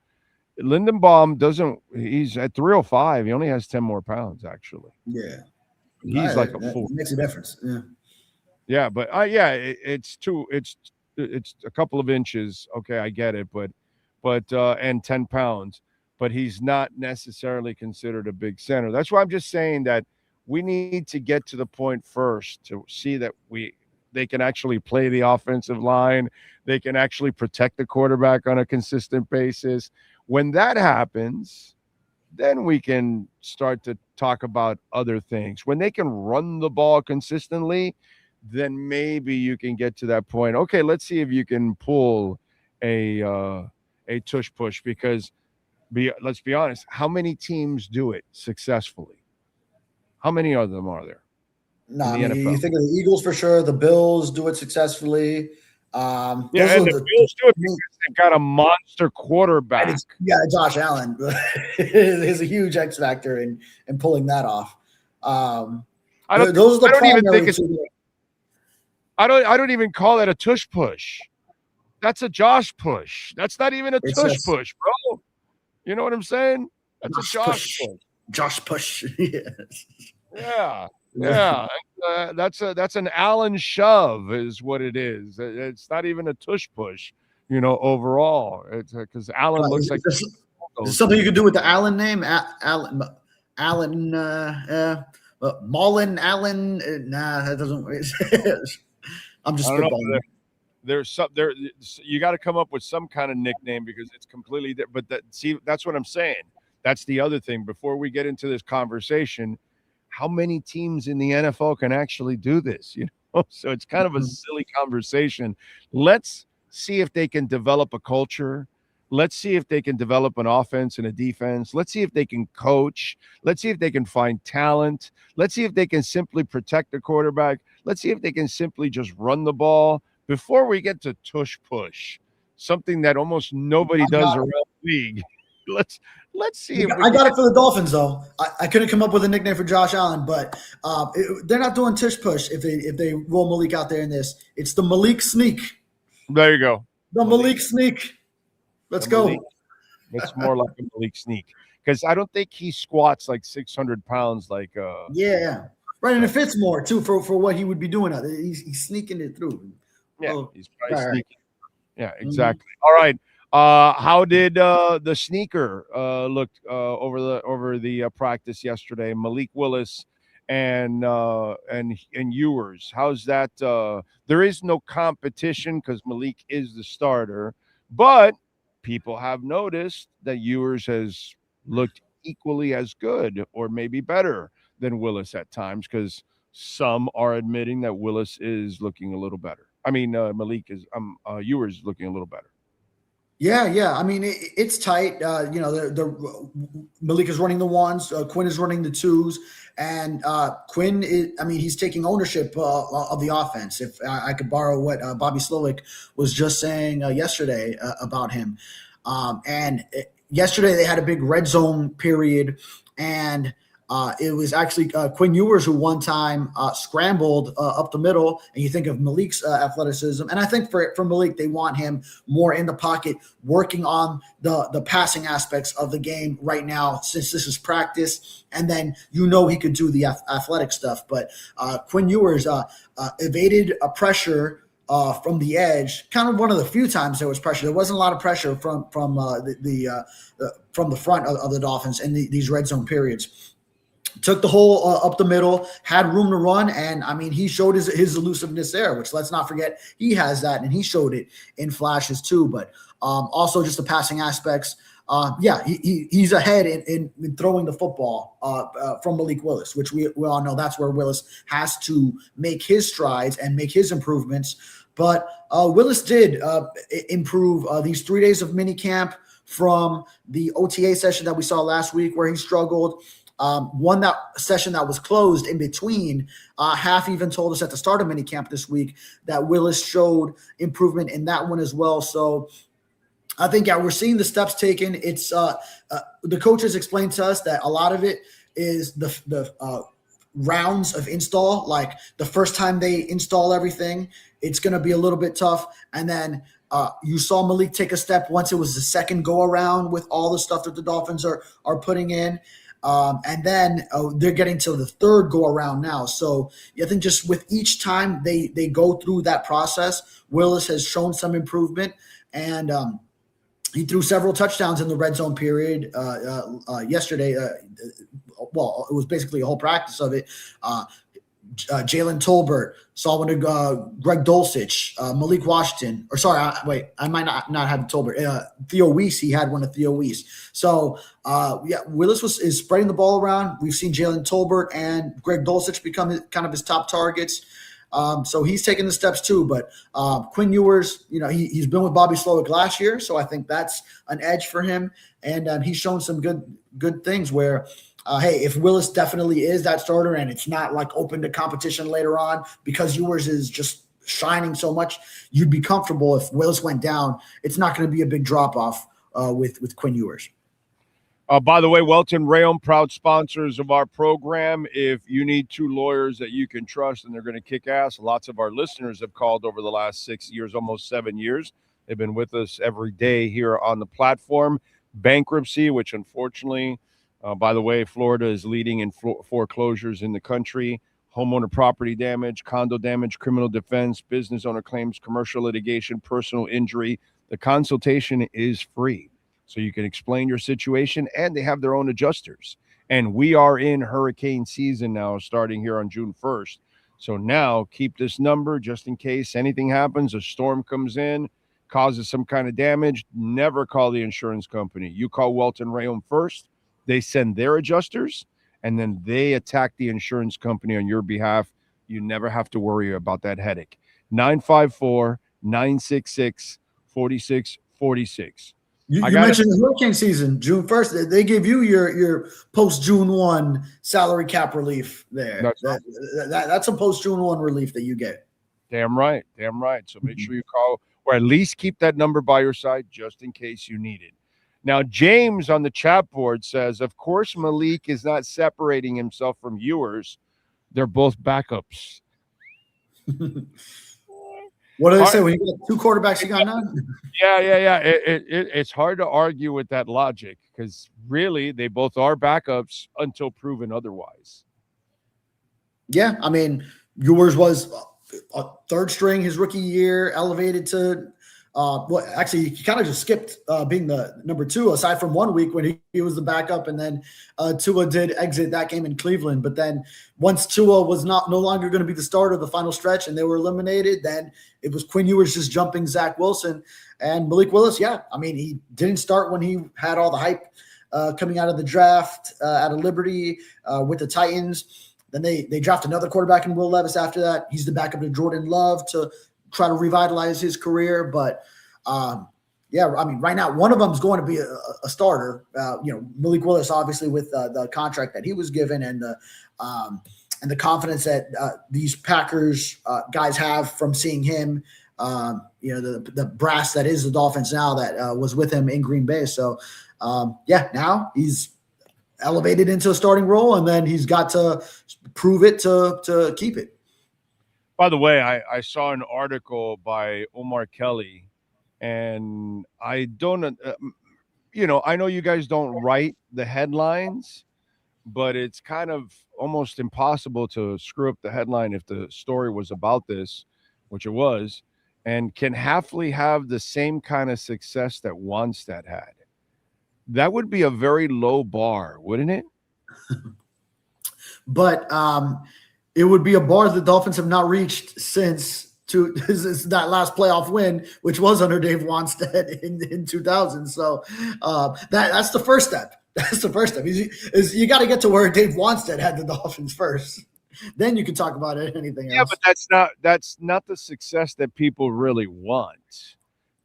Lindenbaum he's at 305. He only has 10 more pounds, actually. Yeah. He's like a fool. Makes a difference. Yeah. Yeah, but it's a couple of inches. Okay, I get it, but and 10 pounds, but he's not necessarily considered a big center. That's why I'm just saying that we need to get to the point first to see that they can actually play the offensive line. They can actually protect the quarterback on a consistent basis. When that happens, then we can start to talk about other things. When they can run the ball consistently, then maybe you can get to that point. Okay, let's see if you can pull a tush push, because let's be honest, how many teams do it successfully? How many of them are there? No, I mean, you think of the Eagles for sure. The Bills do it successfully. And the Bills do it because they've got a monster quarterback. Josh Allen is a huge X factor in pulling that off. I don't even call that a tush push. That's a Josh push. That's not even a tush push, bro. You know what I'm saying? That's a Josh push. Josh push. Yeah. That's an Allen shove is what it is. It's not even a tush push, overall. It's because Allen looks like something you could do with the Allen name. Mullen Allen. Nah, that doesn't. I'm just spitballing. You got to come up with some kind of nickname because it's completely different. But that's what I'm saying. That's the other thing. Before we get into this conversation, how many teams in the NFL can actually do this? So it's kind of a silly conversation. Let's see if they can develop a culture. Let's see if they can develop an offense and a defense. Let's see if they can coach. Let's see if they can find talent. Let's see if they can simply protect the quarterback. Let's see if they can simply just run the ball before we get to tush push, something that almost nobody does around the league. Let's see. I got it for the Dolphins, though. I couldn't come up with a nickname for Josh Allen, but they're not doing tush push if they roll Malik out there in this. It's the Malik sneak. There you go. The Malik sneak. Let's go. It's more like a Malik sneak because I don't think he squats like 600 pounds. Right, and it fits more too for what he would be doing. He's sneaking it through. Yeah, he's probably sneaking. Yeah, exactly. All right. How did the sneaker look over the practice yesterday? Malik Willis and Ewers. How's that? There is no competition because Malik is the starter, but people have noticed that Ewers has looked equally as good or maybe better than Willis at times because some are admitting that Willis is looking a little better. I mean, Ewers is looking a little better. Yeah. I mean, it's tight. Malik is running the ones. Quinn is running the twos. And Quinn he's taking ownership of the offense. If I could borrow what Bobby Slowick was just saying yesterday about him. Yesterday they had a big red zone period, and it was actually Quinn Ewers who one time scrambled up the middle, and you think of Malik's athleticism. And I think for Malik, they want him more in the pocket, working on the passing aspects of the game right now, since this is practice. And then he could do the athletic stuff. But Quinn Ewers evaded a pressure from the edge, kind of one of the few times there was pressure. There wasn't a lot of pressure from the front of the Dolphins in these red zone periods. Took the hole up the middle, had room to run, and he showed his elusiveness there, which let's not forget he has that, and he showed it in flashes too. But also just the passing aspects. He's ahead in throwing the football from Malik Willis, which we all know that's where Willis has to make his strides and make his improvements. But Willis did improve these 3 days of minicamp from the OTA session that we saw last week where he struggled. That session that was closed in between, Half even told us at the start of minicamp this week that Willis showed improvement in that one as well. So I think we're seeing the steps taken. It's the coaches explained to us that a lot of it is the rounds of install. Like the first time they install everything, it's going to be a little bit tough. And then you saw Malik take a step once it was the second go around with all the stuff that the Dolphins are putting in. And then they're getting to the third go around now. So I think just with each time they go through that process, Willis has shown some improvement, and he threw several touchdowns in the red zone period yesterday. it was basically a whole practice of it. Jalen Tolbert, saw one of Greg Dulcich, Malik Washington, or sorry, I might not have Tolbert. Theo Weiss, he had one of Theo Weiss. So Willis is spreading the ball around. We've seen Jalen Tolbert and Greg Dulcich become kind of his top targets. So he's taking the steps too. But Quinn Ewers, he's been with Bobby Slowick last year, so I think that's an edge for him. And he's shown some good things where. Hey, if Willis definitely is that starter and it's not like open to competition later on because Ewers is just shining so much, you'd be comfortable if Willis went down. It's not going to be a big drop-off with Quinn Ewers. By the way, Welton Rayom, proud sponsors of our program. If you need two lawyers that you can trust and they're going to kick ass, lots of our listeners have called over the last 6 years, almost 7 years. They've been with us every day here on the platform. Bankruptcy, which unfortunately – by the way, Florida is leading in foreclosures in the country. Homeowner property damage, condo damage, criminal defense, business owner claims, commercial litigation, personal injury. The consultation is free. So you can explain your situation, and they have their own adjusters. And we are in hurricane season now, starting here on June 1st. So now keep this number just in case anything happens, a storm comes in, causes some kind of damage. Never call the insurance company. You call Welton Rayom first. They send their adjusters, and then they attack the insurance company on your behalf. You never have to worry about that headache. 954-966-4646. You mentioned the hurricane season, June 1st. They give you your post-June 1 salary cap relief there. That's a post-June 1 relief that you get. Damn right. So make sure you call, or at least keep that number by your side just in case you need it. Now, James on the chat board says, of course, Malik is not separating himself from Ewers. They're both backups. What do they say when you got two quarterbacks you got now? Yeah. It's hard to argue with that logic because really they both are backups until proven otherwise. Yeah, I mean, Ewers was a third string his rookie year, elevated to actually, he kind of just skipped being the number 2, aside from 1 week when he was the backup, and then Tua did exit that game in Cleveland. But then once Tua was no longer going to be the starter of the final stretch and they were eliminated, then it was Quinn Ewers just jumping Zach Wilson. And Malik Willis, yeah, I mean, he didn't start when he had all the hype coming out of the draft out of Liberty with the Titans. Then they draft another quarterback in Will Levis after that. He's the backup to Jordan Love to try to revitalize his career. But yeah, I mean, right now, one of them is going to be a starter. Malik Willis, obviously, with the contract that he was given and the confidence that these Packers guys have from seeing him, the brass that is the Dolphins now that was with him in Green Bay. So, now he's elevated into a starting role, and then he's got to prove it to keep it. By the way, I saw an article by Omar Kelly, and I don't, I know you guys don't write the headlines, but it's kind of almost impossible to screw up the headline if the story was about this, which it was. And can Hafley have the same kind of success that Wannstedt had? That would be a very low bar, wouldn't it? But it would be a bar the Dolphins have not reached since that last playoff win, which was under Dave Wannstedt in 2000. So that's the first step. That's the first step. Is you got to get to where Dave Wannstedt had the Dolphins first. Then you can talk about anything else. Yeah, but that's not the success that people really want.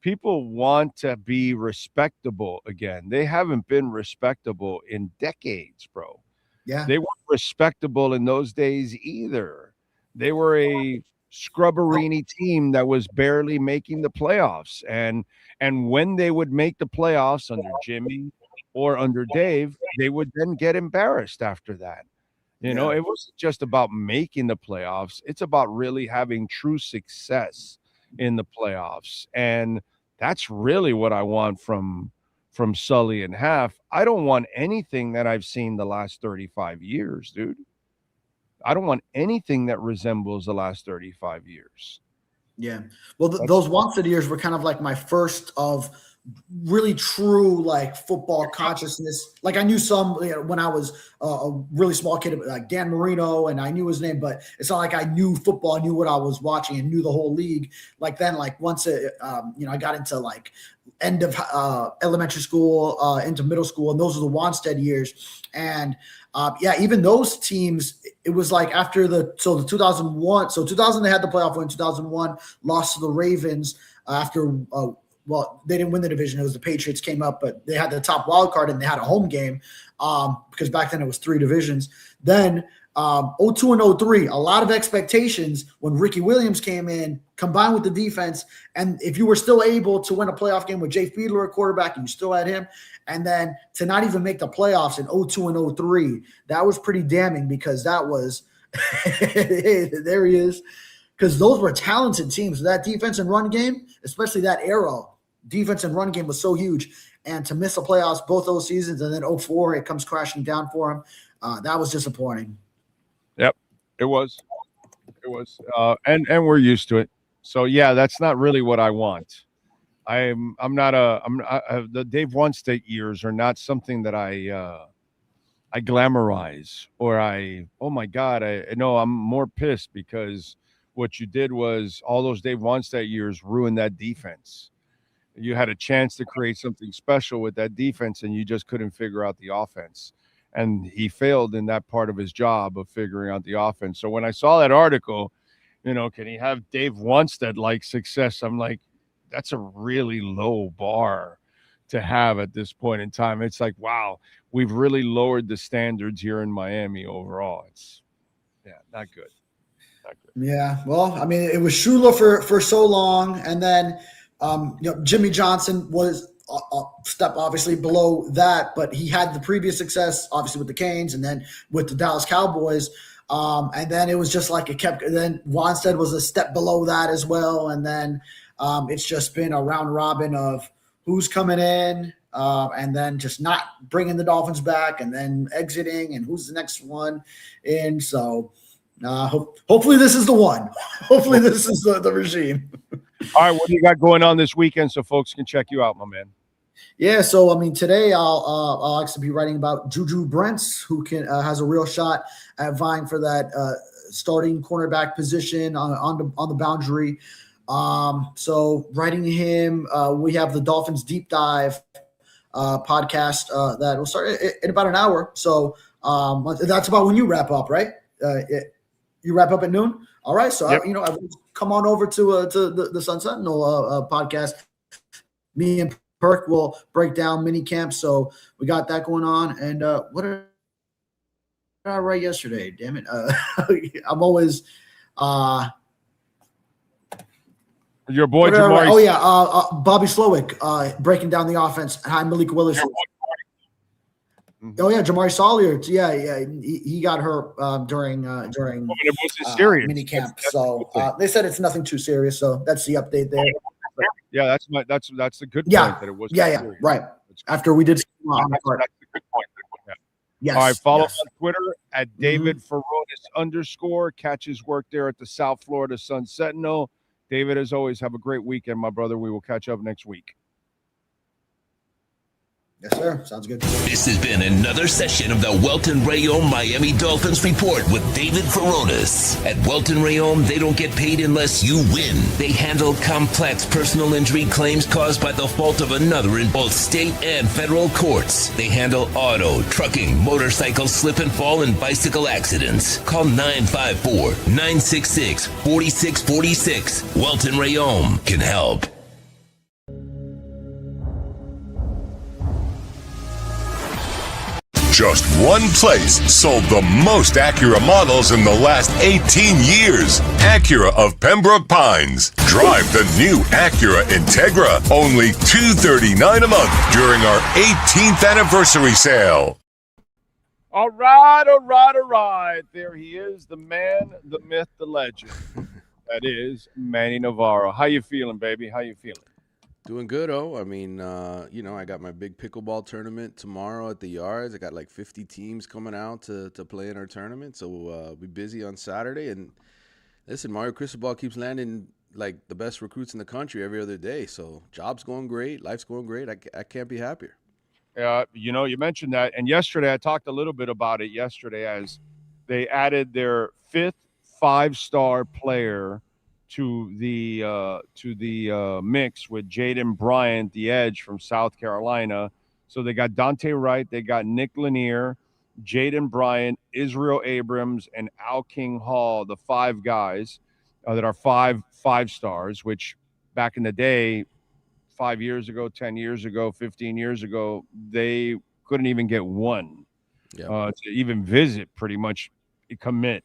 People want to be respectable again. They haven't been respectable in decades, bro. Yeah. They weren't respectable in those days either. They were a scrubberini team that was barely making the playoffs. And when they would make the playoffs under Jimmy or under Dave, they would then get embarrassed after that. It wasn't just about making the playoffs. It's about really having true success in the playoffs. And that's really what I want from Sully and Half. I don't want anything that I've seen the last 35 years, dude. I don't want anything that resembles the last 35 years. Yeah. Well, those Wannstedt years were kind of like my first of really true like football consciousness. Like I knew some when I was a really small kid, like Dan Marino, and I knew his name, but it's not like I knew football, I knew what I was watching and knew the whole league. Like then, like once I got into like end of elementary school into middle school, and those are the Wanstead years. And even those teams, it was like after the 2001, so 2000 they had the playoff win, 2001 lost to the Ravens after they didn't win the division. It was the Patriots came up, but they had the top wild card and they had a home game because back then it was 3 divisions. Then 02 and 03, a lot of expectations when Ricky Williams came in, combined with the defense. And if you were still able to win a playoff game with Jay Fiedler at quarterback and you still had him, and then to not even make the playoffs in 02 and 03, that was pretty damning because that was there he is. Because those were talented teams. That defense and run game, especially that era, defense and run game was so huge. And to miss the playoffs both those seasons, and then 04, it comes crashing down for him. That was disappointing. Yep, it was. It was. And we're used to it. So, yeah, that's not really what I want. The Dave Wanstead years are not something that I glamorize or oh my God, I'm more pissed because what you did was all those Dave Wanstead years ruined that defense. You had a chance to create something special with that defense, and you just couldn't figure out the offense. And he failed in that part of his job of figuring out the offense. So when I saw that article, can he have Dave Wanstead-like success? I'm like, that's a really low bar to have at this point in time. It's like, wow, we've really lowered the standards here in Miami overall. It's, not good. Yeah, well, I mean, it was Shula for so long, and then Jimmy Johnson was a step obviously below that, but he had the previous success obviously with the Canes and then with the Dallas Cowboys, and then it was just like it kept. And then Wanstead was a step below that as well, and then it's just been a round robin of who's coming in, and then just not bringing the Dolphins back, and then exiting, and who's the next one, and so. Hopefully this is the one. Hopefully this is the regime. All right, what do you got going on this weekend so folks can check you out, my man? Yeah, so I mean today I'll actually be writing about Juju Brents, who has a real shot at vying for that starting cornerback position on the boundary. So writing him, we have the Dolphins Deep Dive podcast that will start in about an hour. So that's about when you wrap up, right? You wrap up at noon? All right. So, yep. I will come on over to the Sun Sentinel podcast. Me and Perk will break down mini camp. So we got that going on. And what did I write yesterday? Damn it. I'm always your boy Jamari. Oh, yeah. Bobby Slowick breaking down the offense. Hi, Malik Willis. Oh yeah, Jamari Salyer. Yeah, he got hurt during mini camp. So they said it's nothing too serious. So that's the update there. Yeah, that's the good point that it was. Yeah, right. After we did, that's the good point. Yeah. Yes. All right, follow on Twitter at David Furones _ Catch his work there at the South Florida Sun Sentinel. David, as always, have a great weekend, my brother. We will catch up next week. Yes, sir. Sounds good. This has been another session of the Welton Rayon Miami Dolphins Report with David Furones. At Welton Rayon, they don't get paid unless you win. They handle complex personal injury claims caused by the fault of another in both state and federal courts. They handle auto, trucking, motorcycle, slip and fall, and bicycle accidents. Call 954-966-4646. Welton Rayon can help. Just one place sold the most Acura models in the last 18 years. Acura of Pembroke Pines. Drive the new Acura Integra. Only $239 a month during our 18th anniversary sale. All right. There he is, the man, the myth, the legend. That is Manny Navarro. How you feeling, baby? How you feeling? Doing good, I mean, I got my big pickleball tournament tomorrow at the Yards. I got like 50 teams coming out to play in our tournament, so we'll be busy on Saturday. And listen, Mario Cristobal keeps landing like the best recruits in the country every other day. So job's going great, life's going great. I can't be happier. You mentioned that, and yesterday I talked a little bit about it yesterday as they added their 5th 5-star player to the mix with Jaden Bryant, the edge from South Carolina. So they got Dante Wright, they got Nick Lanier, Jaden Bryant, Israel Abrams, and Al King Hall, the 5 guys that are 5 stars, which back in the day, 5 years ago, 10 years ago, 15 years ago, they couldn't even get one to even visit, pretty much commit.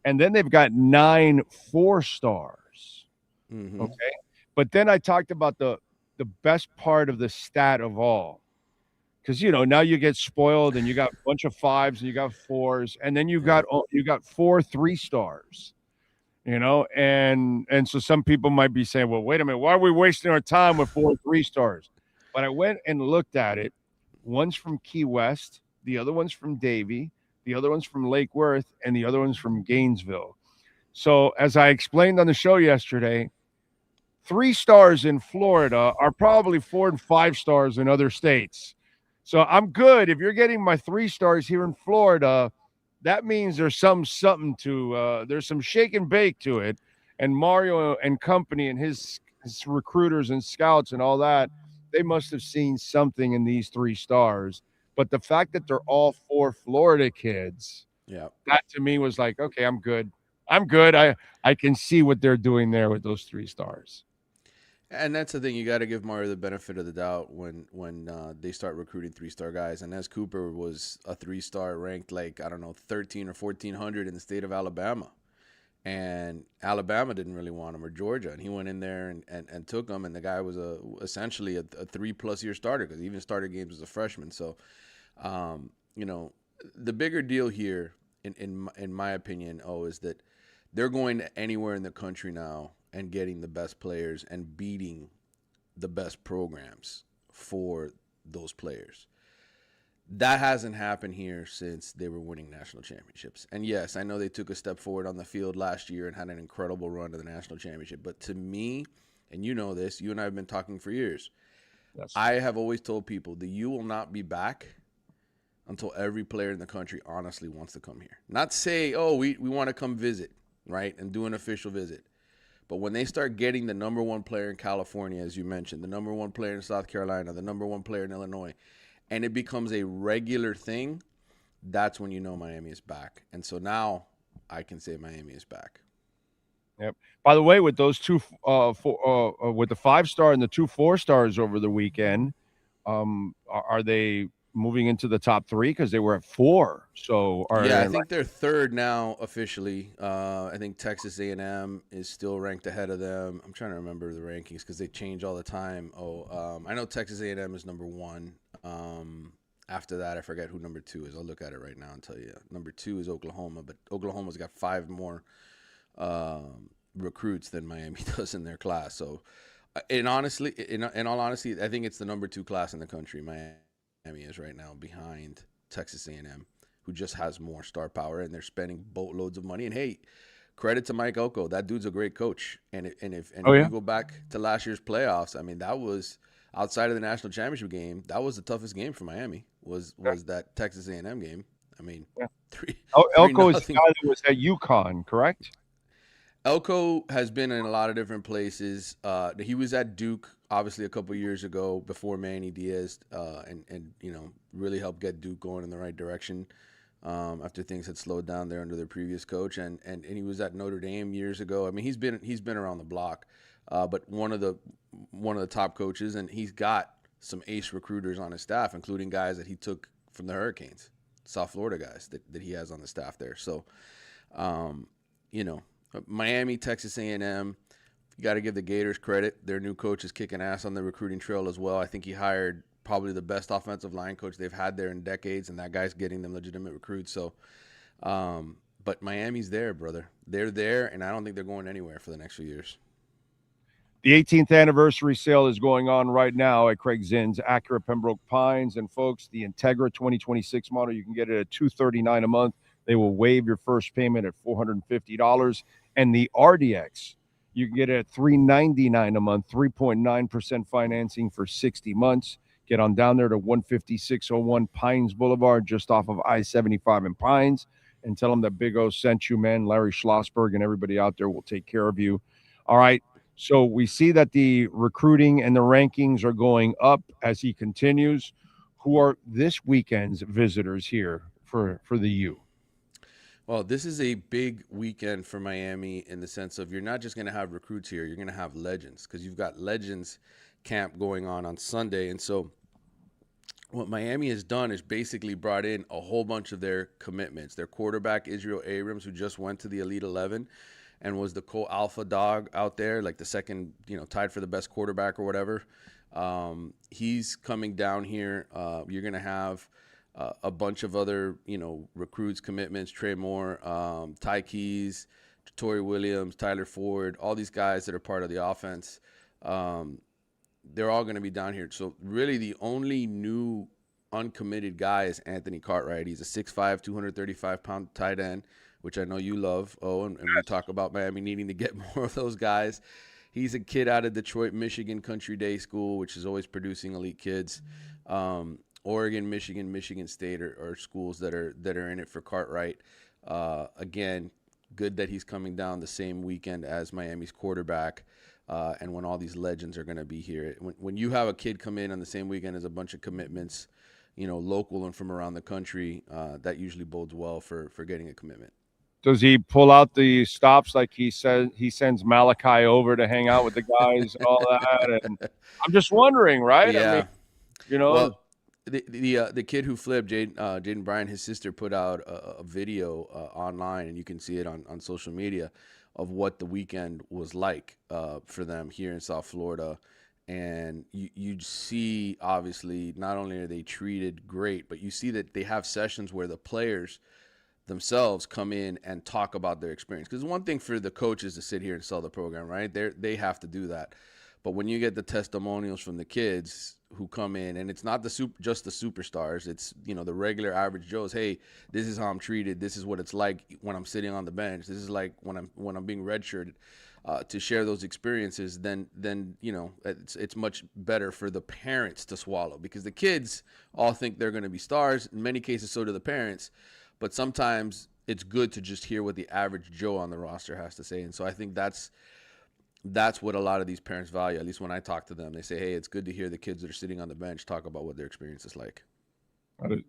And then they've got 9 4-stars. Mm-hmm. Okay. But then I talked about the best part of the stat of all. Because, now you get spoiled and you got a bunch of 5s and you got 4s. And then you got 4 3-stars. And so some people might be saying, well, wait a minute, why are we wasting our time with 4 3-stars? But I went and looked at it. One's from Key West, the other one's from Davie, the other one's from Lake Worth, and the other one's from Gainesville. So as I explained on the show yesterday, 3 stars in Florida are probably 4 and 5 stars in other states. So I'm good. If you're getting my 3 stars here in Florida, that means there's something to there's some shake and bake to it. And Mario and company and his recruiters and scouts and all that, they must have seen something in these 3 stars. But the fact that they're all 4 Florida kids, that to me was like, okay, I'm good. I can see what they're doing there with those 3 stars. And that's the thing. You got to give Mario the benefit of the doubt when they start recruiting 3-star guys. And as Cooper was a 3-star ranked 13 or 1400 in the state of Alabama. And Alabama didn't really want him, or Georgia. And he went in there and took him. And the guy was essentially a 3+ year starter because he even started games as a freshman. So, the bigger deal here, in my opinion, is that they're going to anywhere in the country now and getting the best players and beating the best programs for those players. That hasn't happened here since they were winning national championships. And yes, I know they took a step forward on the field last year and had an incredible run to the national championship. But to me, and you know this, you and I have been talking for years, I have always told people the U will not be back until every player in the country honestly wants to come here. Not say, we want to come visit, right, and do an official visit. But when they start getting the number 1 player in California, as you mentioned, the number 1 player in South Carolina, the number 1 player in Illinois, and it becomes a regular thing, that's when you know Miami is back. And so now I can say Miami is back. Yep. By the way, with those 2 with the 5-star and the 2 4-stars over the weekend, are they moving into the top 3 because they were at 4? So I think they're 3rd now officially. I think Texas A&M is still ranked ahead of them. I'm trying to remember the rankings because they change all the time. I know Texas A&M is number 1. After that, I forget who number 2 is. I'll look at it right now and tell you. Number 2 is Oklahoma, but Oklahoma's got 5 more recruits than Miami does in their class. So, in all honesty, I think it's the number 2 class in the country. Miami is right now behind Texas A&M, who just has more star power, and they're spending boatloads of money. And hey, credit to Mike Elko. That dude's a great coach. If you go back to last year's playoffs, I mean, that was outside of the national championship game. That was the toughest game for Miami. Was that Texas A&M game? I mean, Elko is the guy that was at UConn, correct? Elko has been in a lot of different places. He was at Duke, obviously, a couple years ago before Manny Diaz, and really helped get Duke going in the right direction after things had slowed down there under their previous coach. And he was at Notre Dame years ago. I mean, he's been around the block, but one of the top coaches, and he's got some ace recruiters on his staff, including guys that he took from the Hurricanes, South Florida guys that he has on the staff there. So, Miami, Texas A&M, you got to give the Gators credit. Their new coach is kicking ass on the recruiting trail as well. I think he hired probably the best offensive line coach they've had there in decades, and that guy's getting them legitimate recruits. So, but Miami's there, brother. They're there, and I don't think they're going anywhere for the next few years. The 18th anniversary sale is going on right now at Craig Zinn's Acura Pembroke Pines. And, folks, the Integra 2026 model, you can get it at $239 a month. They will waive your first payment at $450. And the RDX You can get it at $399 a month, 3.9% financing for 60 months. Get on down there to 15601 Pines Boulevard, just off of I-75 in Pines, and tell them that Big O sent you, man. Larry Schlossberg and everybody out there will take care of you. All right. So we see that the recruiting and the rankings are going up as he continues. Who are this weekend's visitors here for the U? Well, this is a big weekend for Miami in the sense of you're not just going to have recruits here, you're going to have legends, because you've got Legends camp going on Sunday. And so what Miami has done is basically brought in a whole bunch of their commitments. Their quarterback, Israel Abrams, who just went to the Elite 11 and was the co-alpha dog out there, like the second, tied for the best quarterback or whatever. He's coming down here. You're going to have a bunch of other, recruits, commitments, Trey Moore, Ty Keys, Torrey Williams, Tyler Ford, all these guys that are part of the offense. They're all going to be down here. So really the only new uncommitted guy is Anthony Cartwright. He's a 6'5", 235-pound tight end, which I know you love. And we talk about Miami needing to get more of those guys. He's a kid out of Detroit, Michigan Country Day School, which is always producing elite kids. Oregon, Michigan State are schools that are in it for Cartwright. Again, good that he's coming down the same weekend as Miami's quarterback. And when all these legends are going to be here. When you have a kid come in on the same weekend as a bunch of commitments, local and from around the country, that usually bodes well for getting a commitment. Does he pull out the stops like he says he sends Malachi over to hang out with the guys and all that? And I'm just wondering, right? Yeah. I mean, Well, the kid who flipped, Jaden Bryan, his sister put out a video online, and you can see it on social media, of what the weekend was like for them here in South Florida. And you see, obviously, not only are they treated great, but you see that they have sessions where the players themselves come in and talk about their experience. Because one thing for the coaches to sit here and sell the program, right? They have to do that. But when you get the testimonials from the kids who come in, and it's not just the superstars, it's the regular average Joes. Hey, this is how I'm treated. This is what it's like when I'm sitting on the bench. This is like when I'm being redshirted. To share those experiences, then it's much better for the parents to swallow, because the kids all think they're going to be stars. In many cases, so do the parents. But sometimes it's good to just hear what the average Joe on the roster has to say. And so I think that's what a lot of these parents value. At least when I talk to them, they say, hey, it's good to hear the kids that are sitting on the bench talk about what their experience is like.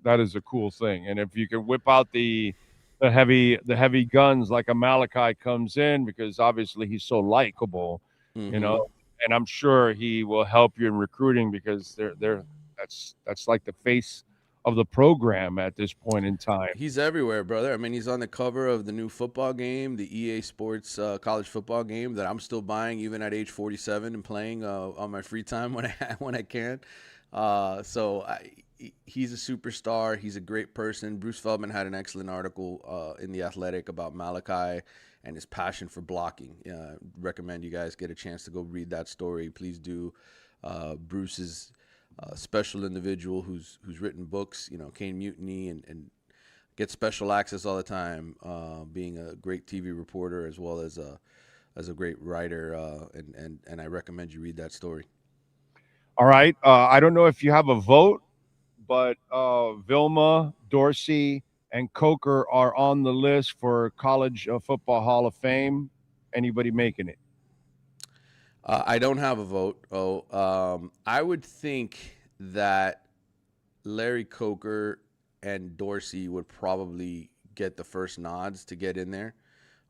That is a cool thing. And if you can whip out the heavy guns like a Malachi comes in, because obviously he's so likable, and I'm sure he will help you in recruiting, because that's like the face of the program at this point in time. He's everywhere, brother. I mean, he's on the cover of the new football game, the EA Sports college football game that I'm still buying even at age 47 and playing on my free time when I can. He's a superstar. He's a great person. Bruce Feldman had an excellent article in The Athletic about Malachi and his passion for blocking. Recommend you guys get a chance to go read that story. Please do. Bruce is a special individual who's written books, Cane Mutiny, and gets special access all the time, being a great TV reporter as well as a great writer, and I recommend you read that story. All right. I don't know if you have a vote, but Vilma, Dorsey, and Coker are on the list for College Football Hall of Fame. Anybody making it? I don't have a vote. I would think that Larry Coker and Dorsey would probably get the first nods to get in there.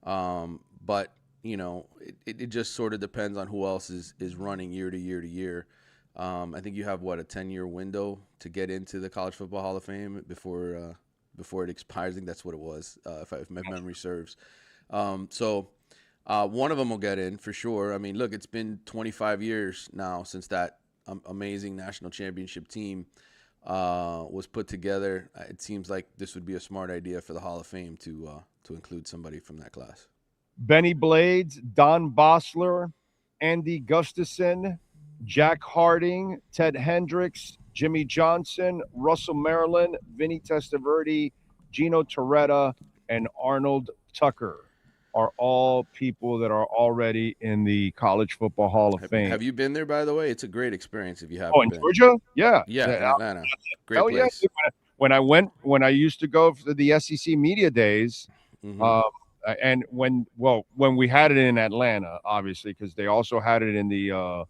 But, it just sort of depends on who else is running year to year to year. I think you have, a 10-year window to get into the College Football Hall of Fame before it expires. I think that's what it was, if my memory serves. One of them will get in for sure. I mean, look, it's been 25 years now since that amazing national championship team was put together. It seems like this would be a smart idea for the Hall of Fame to include somebody from that class. Benny Blades, Don Bosler, Andy Gustafson, Jack Harding, Ted Hendricks, Jimmy Johnson, Russell Maryland, Vinny Testaverde, Gino Torretta, and Arnold Tucker. are all people that are already in the College Football Hall of Fame. Have you been there, by the way? It's a great experience if you haven't Oh, in been. Georgia? Yeah. Yeah, in Atlanta. Great Hell place. yeah. When I used to go for the SEC media days, and when we had it in Atlanta, obviously, because they also had it in the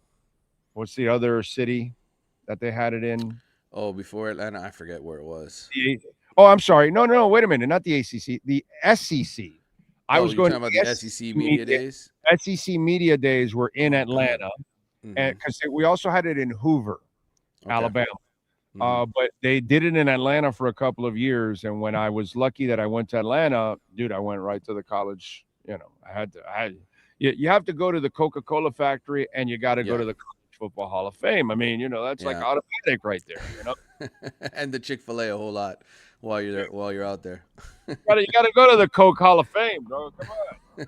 what's the other city that they had it in? Oh, before Atlanta, I forget where it was. Oh, I'm sorry. No, wait a minute. Not the ACC, the SEC. I was going talking about the SEC media days? SEC media days were in Atlanta, and because we also had it in Hoover, Alabama. But they did it in Atlanta for a couple of years, and when I was lucky that I went to Atlanta, dude, I went right to the college. You know, you have to go to the Coca-Cola factory, and you got to go to the College Football Hall of Fame. I mean, you know, that's like automatic right there. You know, and the Chick-fil-A a whole lot while you're there, while you're out there. you got to go to the Coke Hall of Fame, bro. Come on.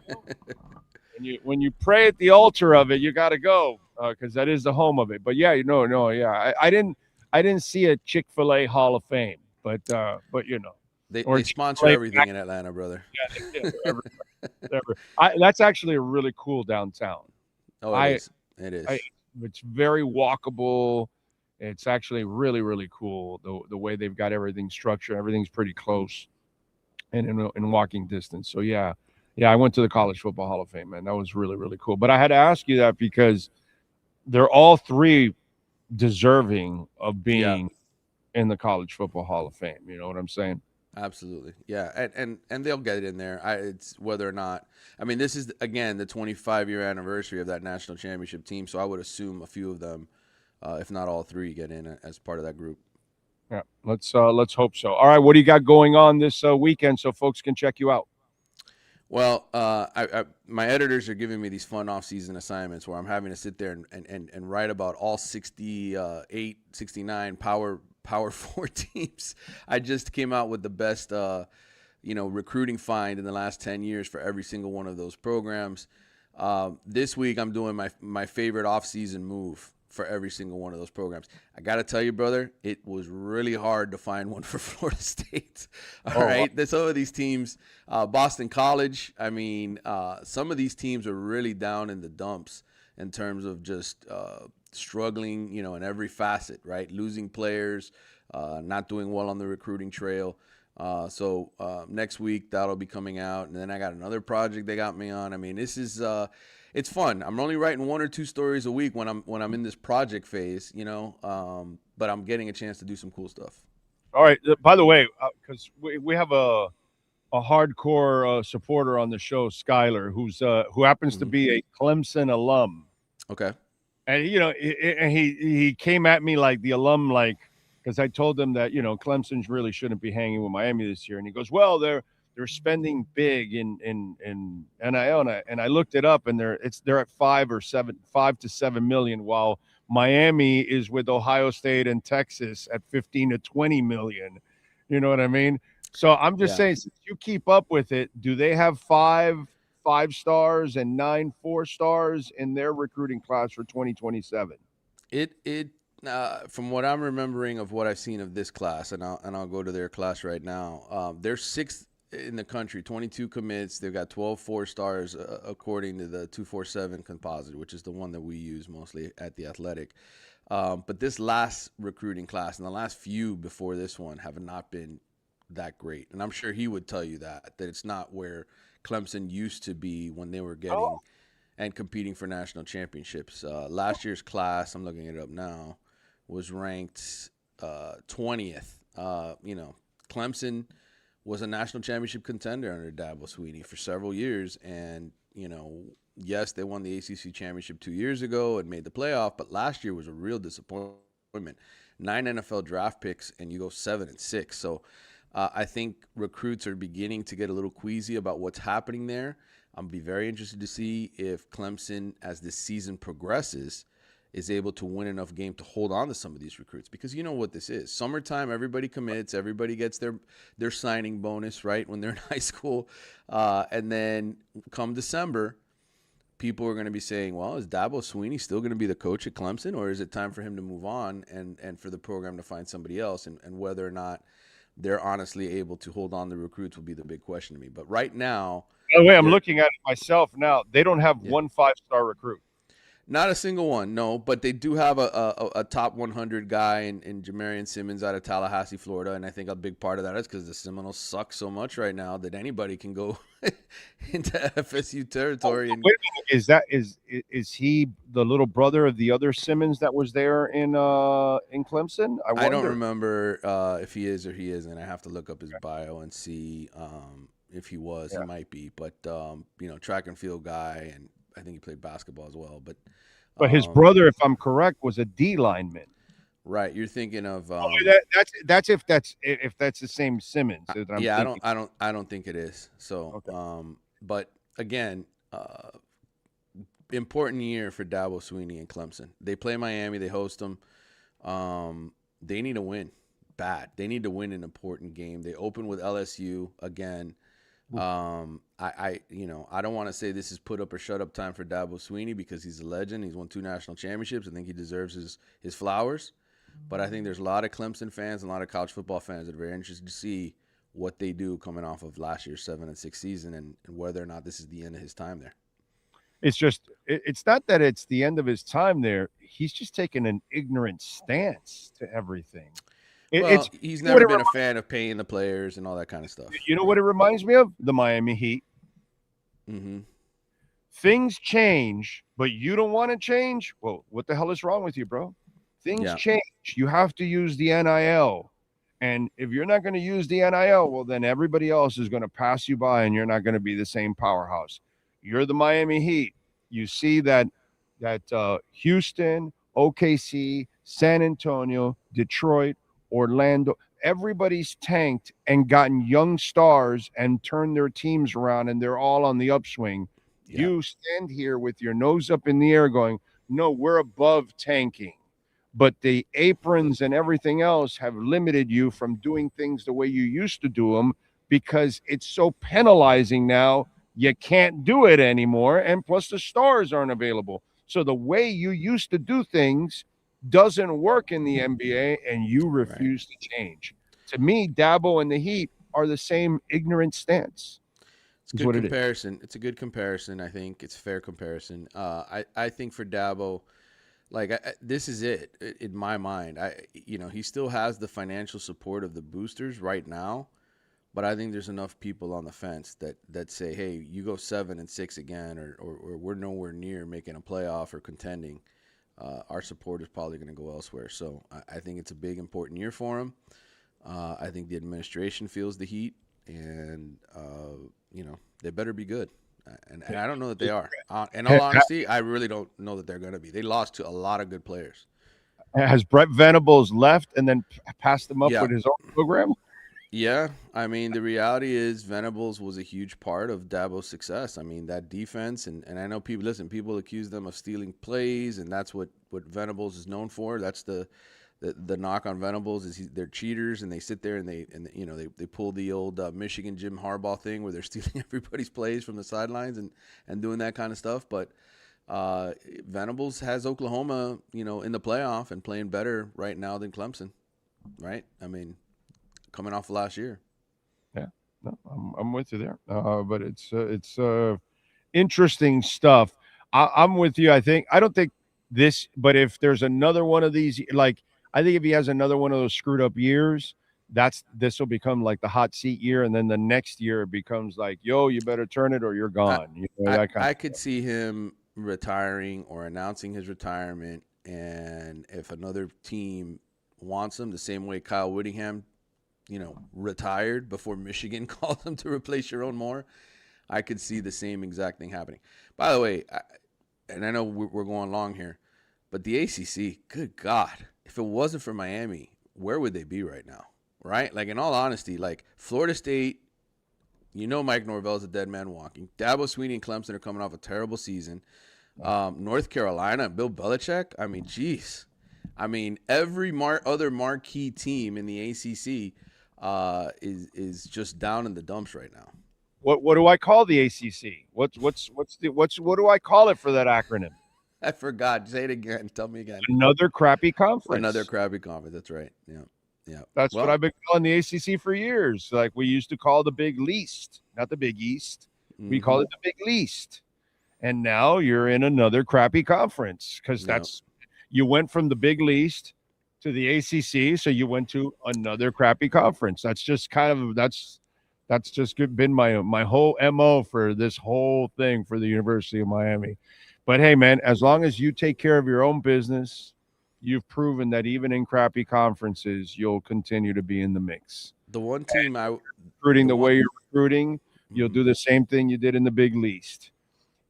You know? When you pray at the altar of it, you got to go because that is the home of it. But yeah, I didn't see a Chick-fil-A Hall of Fame, but you know, they sponsor everything in Atlanta, brother. Yeah, that's actually a really cool downtown. Oh, it is. It's very walkable. It's actually really, really cool the way they've got everything structured. Everything's pretty close and in walking distance. So yeah, I went to the College Football Hall of Fame, man. That was really, really cool. But I had to ask you that because they're all three deserving of being in the College Football Hall of Fame. You know what I'm saying? Absolutely. Yeah. And they'll get it in there. It's whether or not, I mean, this is again, the 25-year anniversary of that national championship team. So I would assume a few of them, if not all three, get in as part of that group. Yeah. Let's hope so. All right. What do you got going on this weekend so folks can check you out? Well, my editors are giving me these fun off-season assignments where I'm having to sit there and write about all 68, 69 Power 4 teams. I just came out with the best, recruiting find in the last 10 years for every single one of those programs. This week, I'm doing my favorite off-season move for every single one of those programs. I got to tell you, brother, it was really hard to find one for Florida State. All right. Wow. Some of these teams, Boston College, I mean, some of these teams are really down in the dumps in terms of just struggling, you know, in every facet, right? Losing players, not doing well on the recruiting trail. So next week that'll be coming out. And then I got another project they got me on. I mean, this is, it's fun. I'm only writing 1 or 2 stories a week when I'm in this project phase, you know, but I'm getting a chance to do some cool stuff. All right. By the way, because we have a hardcore supporter on the show, Skyler, who happens to be a Clemson alum. Okay. And you know, he came at me like the alum, like, because I told him that, you know, Clemson really shouldn't be hanging with Miami this year, and he goes, "Well, they're spending big in NIL," and I looked it up, and they're at 5 to 7 million, while Miami is with Ohio State and Texas at 15 to 20 million. You know what I mean? So I'm just saying, since you keep up with it, do they have 5 stars and 9 4-stars in their recruiting class for 2027? From what I'm remembering of what I've seen of this class, and I'll go to their class right now. They're 6th in the country, 22 commits. They've got 12 4-stars according to the 247 composite, which is the one that we use mostly at the Athletic. But this last recruiting class and the last few before this one have not been that great. And I'm sure he would tell you that it's not where Clemson used to be when they were getting and competing for national championships. Last year's class, I'm looking it up now, was ranked 20th. Clemson was a national championship contender under Dabo Swinney for several years. And, you know, yes, they won the ACC championship 2 years ago and made the playoff, but last year was a real disappointment. 9 NFL draft picks, and you go 7-6. So I think recruits are beginning to get a little queasy about what's happening there. I'm be very interested to see if Clemson, as this season progresses, is able to win enough game to hold on to some of these recruits. Because you know what this is. Summertime, everybody commits. Everybody gets their signing bonus, right, when they're in high school. And then come December, people are going to be saying, well, is Dabo Swinney still going to be the coach at Clemson? Or is it time for him to move on and for the program to find somebody else? And whether or not they're honestly able to hold on to recruits will be the big question to me. But right now, by the way, I'm looking at it myself now. They don't have one 5-star recruit. Not a single one, no. But they do have a top 100 guy in Jamarian Simmons out of Tallahassee, Florida, and I think a big part of that is because the Seminoles suck so much right now that anybody can go into FSU territory. And wait a minute. Is he the little brother of the other Simmons that was there in Clemson? I don't remember if he is or he isn't. I have to look up his bio and see if he was. He might be, but track and field guy, and I think he played basketball as well. But his brother, if I'm correct, was a D lineman. Right, you're thinking of that's if that's the same Simmons. I don't think it is. So, okay. But again, important year for Dabo Swinney and Clemson. They play Miami. They host them. They need to win bad. They need to win an important game. They open with LSU again. I don't want to say this is put up or shut up time for Dabo Swinney because he's a legend. He's won 2 national championships. I think he deserves his flowers. But I think there's a lot of Clemson fans and a lot of college football fans that are very interested to see what they do coming off of last year's 7-6 season and whether or not this is the end of his time there. It's not that it's the end of his time there. He's just taking an ignorant stance to everything. He's never been a fan of paying the players and all that kind of stuff. You know what it reminds me of? The Miami Heat. Mm-hmm. Things change, but you don't want to change? Well, what the hell is wrong with you, bro? Things change. You have to use the NIL. And if you're not going to use the NIL, well, then everybody else is going to pass you by and you're not going to be the same powerhouse. You're the Miami Heat. You see that Houston, OKC, San Antonio, Detroit, Orlando, everybody's tanked and gotten young stars and turned their teams around, and they're all on the upswing. Yeah. You stand here with your nose up in the air going, no, we're above tanking. But the aprons and everything else have limited you from doing things the way you used to do them because it's so penalizing now. You can't do it anymore. And plus the stars aren't available. So the way you used to do things doesn't work in the NBA, and you refuse to change. To me, Dabo and the Heat are the same ignorant stance. It's a good comparison. It's a good comparison. I think it's a fair comparison. I think for Dabo, this is it in my mind. He still has the financial support of the boosters right now, but I think there's enough people on the fence that say, hey, you go 7-6 again, or we're nowhere near making a playoff or contending. Our support is probably going to go elsewhere. So I think it's a big, important year for him. I think the administration feels the heat, and they better be good. And I don't know that they are. In all honesty, I really don't know that they're going to be. They lost to a lot of good players. Has Brett Venables left and then passed them up with his own program? Yeah. I mean, the reality is Venables was a huge part of Dabo's success. I mean, that defense, and I know people accuse them of stealing plays, and that's what Venables is known for. That's the knock on Venables is they're cheaters, and they sit there and they pull the old Michigan Jim Harbaugh thing where they're stealing everybody's plays from the sidelines and doing that kind of stuff. But Venables has Oklahoma, in the playoff and playing better right now than Clemson, right? I mean, coming off of last year. Yeah, no, I'm with you there. But it's interesting stuff. I'm with you. I don't think this, but if there's another one of these, I think if he has another one of those screwed up years, this will become like the hot seat year, and then the next year it becomes like, yo, you better turn it or you're gone. I could see him retiring or announcing his retirement, and if another team wants him, the same way Kyle Whittingham, retired before Michigan called him to replace Sharon Moore, I could see the same exact thing happening. By the way, and I know we're going long here, but the ACC, good God, if it wasn't for Miami, where would they be right now, right? In all honesty, Florida State, Mike Norvell's a dead man walking. Dabo Swinney and Clemson are coming off a terrible season. North Carolina, Bill Belichick, I mean, geez. I mean, every other marquee team in the ACC is just down in the dumps right now. What do I call the ACC? What do I call it for that acronym? I forgot. Say it again. Tell me again. Another crappy conference. Another crappy conference. That's right. Yeah. Yeah. That's what I've been calling the ACC for years. Like we used to call the Big Least, not the Big East. We call it the Big Least. And now you're in another crappy conference because you went from the Big Least to the ACC, so you went to another crappy conference. That's just that's just been my whole MO for this whole thing for the University of Miami. But hey, man, as long as you take care of your own business, you've proven that even in crappy conferences, you'll continue to be in the mix. The one team recruiting the way you're recruiting, you'll do the same thing you did in the Big Least.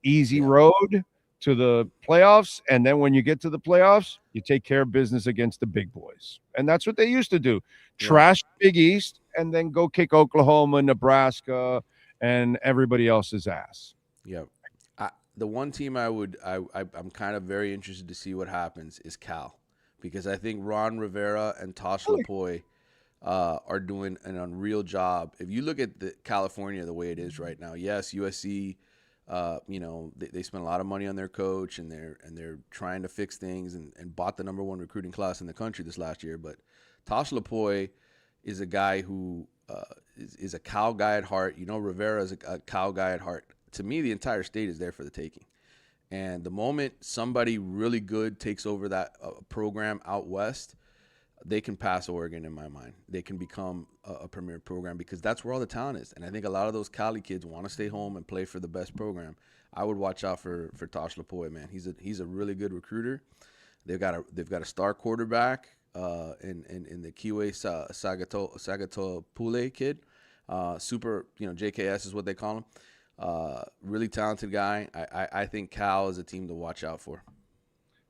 Easy road to the playoffs, and then when you get to the playoffs, you take care of business against the big boys. And that's what they used to do. Trash Big East and then go kick Oklahoma, Nebraska, and everybody else's ass. Yeah. The one team I'm kind of very interested to see what happens is Cal, because I think Ron Rivera and Tosh Lapoy are doing an unreal job. If you look at California the way it is right now, yes, USC, they spent a lot of money on their coach, and they're trying to fix things and bought the #1 recruiting class in the country this last year. But Tosh Lapoy is a guy who is a Cal guy at heart. Rivera is a Cal guy at heart. To me, the entire state is there for the taking. And the moment somebody really good takes over that program out west, they can pass Oregon in my mind. They can become a premier program because that's where all the talent is. And I think a lot of those Cali kids want to stay home and play for the best program. I would watch out for Tosh Lapoy, man. He's a really good recruiter. They've got a star quarterback in the Kiwe Sagatopule kid. Super, JKS is what they call him. Really talented guy. I think Cal is a team to watch out for.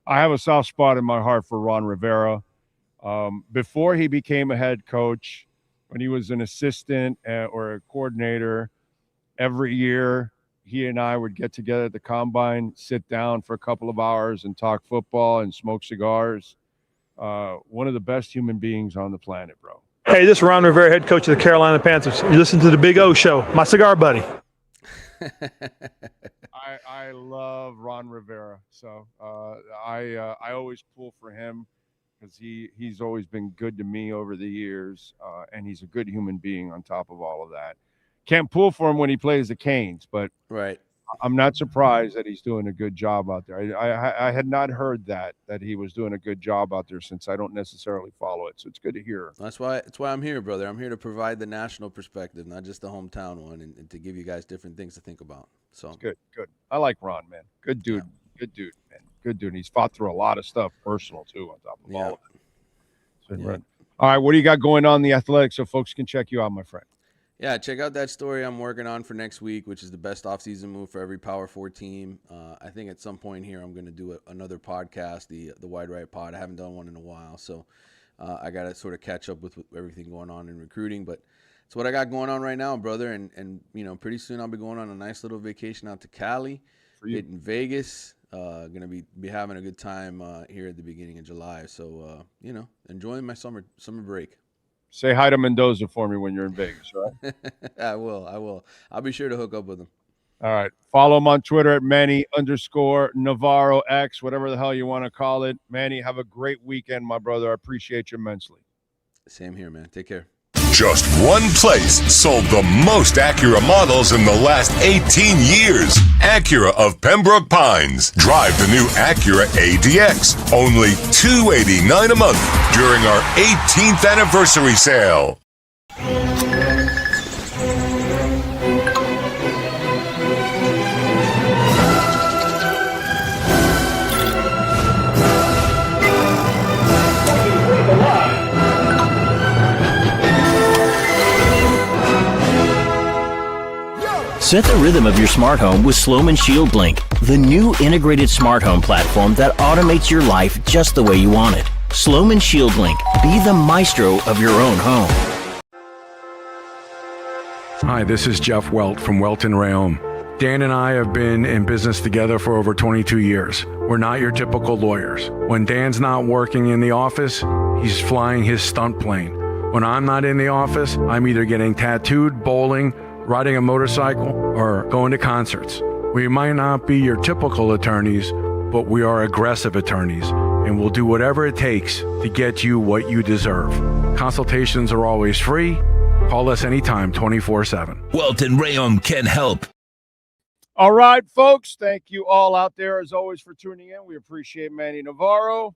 I have a soft spot in my heart for Ron Rivera. Before he became a head coach, when he was an assistant or a coordinator, every year he and I would get together at the combine, sit down for a couple of hours and talk football and smoke cigars. One of the best human beings on the planet, bro. Hey, this is Ron Rivera, head coach of the Carolina Panthers. You listen to the Big O Show, my cigar buddy. I love Ron Rivera, so I always pull for him because he's always been good to me over the years, and he's a good human being on top of all of that. Can't pull for him when he plays the Canes, but I'm not surprised that he's doing a good job out there. I had not heard that he was doing a good job out there, since I don't necessarily follow it, so it's good to hear. That's why I'm here, brother. I'm here to provide the national perspective, not just the hometown one, and to give you guys different things to think about. So it's good. I like Ron, man. Good dude. Yeah. Good dude, man. Good dude. And he's fought through a lot of stuff personal too, on top of all of it. So, all right, what do you got going on in the Athletics so folks can check you out, my friend? Yeah, check out that story I'm working on for next week, which is the best offseason move for every Power 4 team. I think at some point here I'm going to do another podcast, the Wide Right Pod. I haven't done one in a while, so I got to sort of catch up with everything going on in recruiting. But it's what I got going on right now, brother. And pretty soon I'll be going on a nice little vacation out to Cali, hitting Vegas. Going to be having a good time here at the beginning of July. So, enjoying my summer break. Say hi to Mendoza for me when you're in Vegas, right? I will. I'll be sure to hook up with him. All right. Follow him on Twitter at Manny_Navarro X, whatever the hell you want to call it. Manny, have a great weekend, my brother. I appreciate you immensely. Same here, man. Take care. Just one place sold the most Acura models in the last 18 years. Acura of Pembroke Pines. Drive the new Acura ADX. Only $289 a month during our 18th anniversary sale. Set the rhythm of your smart home with Sloman Shield Blink, the new integrated smart home platform that automates your life just the way you want it. Sloman Shield Blink. Be the maestro of your own home. Hi, this is Jeff Welt from Welton Rayom. Dan and I have been in business together for over 22 years. We're not your typical lawyers. When Dan's not working in the office, he's flying his stunt plane. When I'm not in the office, I'm either getting tattooed, bowling, riding a motorcycle, or going to concerts. We might not be your typical attorneys, but we are aggressive attorneys, and we'll do whatever it takes to get you what you deserve. Consultations are always free. Call us anytime, 24/7. Welton Rayom can help. All right, folks. Thank you all out there, as always, for tuning in. We appreciate Manny Navarro.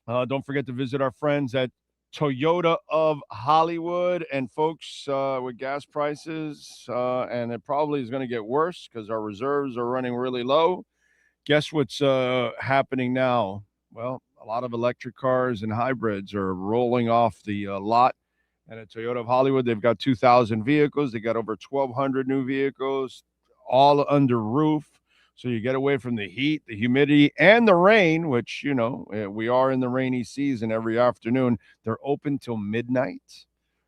Don't forget to visit our friends at Toyota of Hollywood. And, folks, with gas prices, and it probably is going to get worse because our reserves are running really low. Guess what's happening now? Well, a lot of electric cars and hybrids are rolling off the lot. And at Toyota of Hollywood, they've got 2,000 vehicles. They got over 1,200 new vehicles, all under roof. So you get away from the heat, the humidity, and the rain, which, you know, we are in the rainy season every afternoon. They're open till midnight.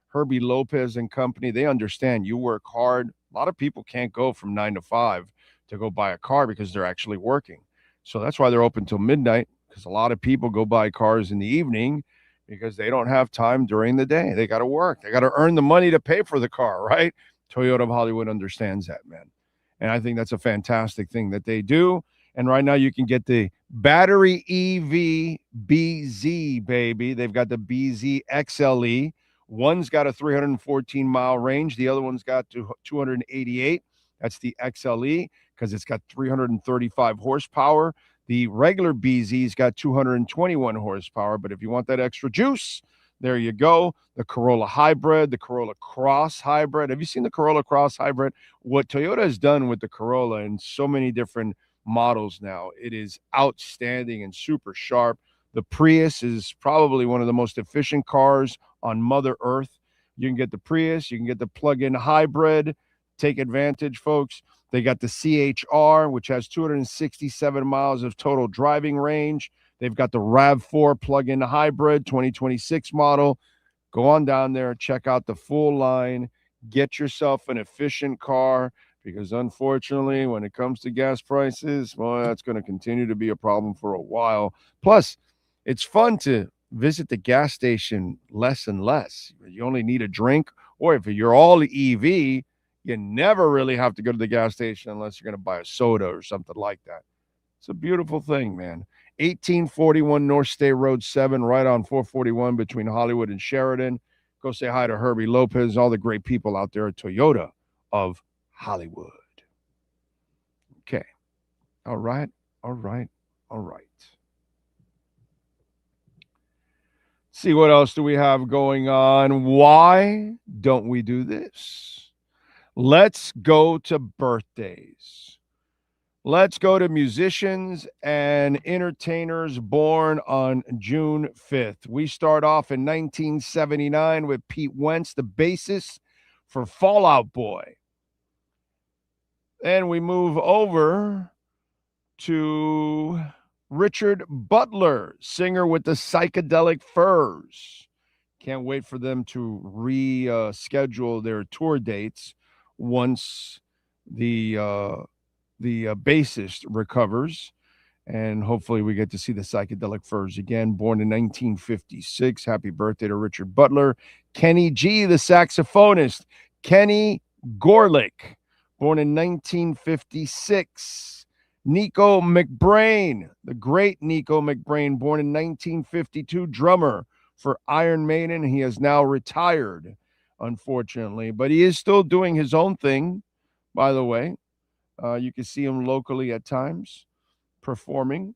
Herbie Lopez and company, they understand you work hard. A lot of people can't go from 9 to 5 to go buy a car because they're actually working. So that's why they're open till midnight, because a lot of people go buy cars in the evening because they don't have time during the day. They got to work. They got to earn the money to pay for the car, right? Toyota of Hollywood understands that, man. And I think that's a fantastic thing that they do. And right now you can get the battery EV BZ, baby. They've got the BZ XLE. One's got a 314-mile range. The other one's got 288. That's the XLE because it's got 335 horsepower. The regular BZ's got 221 horsepower. But if you want that extra juice, there you go. The Corolla Hybrid, the Corolla Cross Hybrid. Have you seen the Corolla Cross Hybrid? What Toyota has done with the Corolla in so many different models now, it is outstanding and super sharp. The Prius is probably one of the most efficient cars on Mother Earth. You can get the Prius. You can get the plug-in hybrid. Take advantage, folks. They got the CHR, which has 267 miles of total driving range. They've got the RAV4 plug-in hybrid, 2026 model. Go on down there, check out the full line, get yourself an efficient car, because unfortunately, when it comes to gas prices, well, that's going to continue to be a problem for a while. Plus, it's fun to visit the gas station less and less. You only need a drink, or if you're all EV, you never really have to go to the gas station unless you're going to buy a soda or something like that. It's a beautiful thing, man. 1841 North State Road 7, right on 441 between Hollywood and Sheridan. Go say hi to Herbie Lopez, all the great people out there at Toyota of Hollywood. Okay. All right. See, what else do we have going on? Why don't we do this? Let's go to birthdays. Let's go to musicians and entertainers born on June 5th. We start off in 1979 with Pete Wentz, the bassist for Fall Out Boy. And we move over to Richard Butler, singer with the Psychedelic Furs. Can't wait for them to reschedule their tour dates once the bassist recovers, and hopefully we get to see the Psychedelic Furs again. Born in 1956. Happy birthday to Richard Butler. Kenny G, the saxophonist. Kenny Gorlick, born in 1956. Nico McBrain, the great Nico McBrain, born in 1952, drummer for Iron Maiden. He has now retired, unfortunately, but he is still doing his own thing, by the way. You can see him locally at times performing.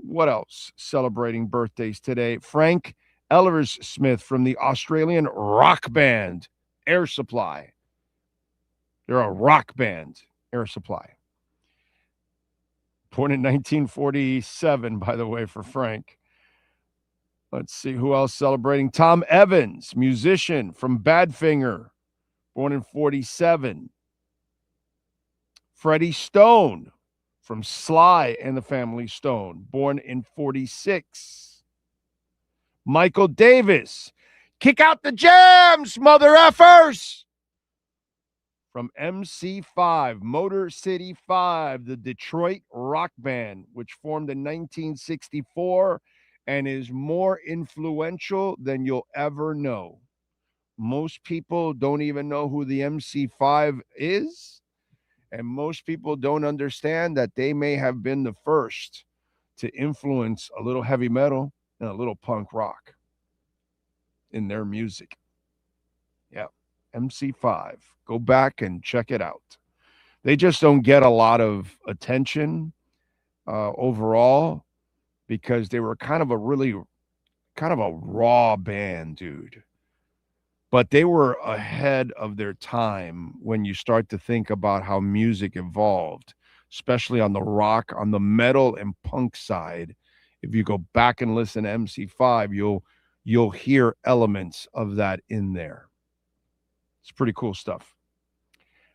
What else? Celebrating birthdays today. Frank Ellersmith from the Australian rock band Air Supply. They're a rock band, Air Supply. Born in 1947, by the way, for Frank. Let's see who else celebrating. Tom Evans, musician from Badfinger, born in 47. Freddie Stone from Sly and the Family Stone, born in 46. Michael Davis, kick out the jams, mother effers! From MC5, Motor City 5, the Detroit rock band, which formed in 1964 and is more influential than you'll ever know. Most people don't even know who the MC5 is. And most people don't understand that they may have been the first to influence a little heavy metal and a little punk rock. in their music. Yeah, MC5. Go back and check it out. They just don't get a lot of attention overall because they were kind of a raw band, dude. But they were ahead of their time when you start to think about how music evolved, especially on the rock, on the metal and punk side. If you go back and listen to MC5, you'll hear elements of that in there. It's pretty cool stuff.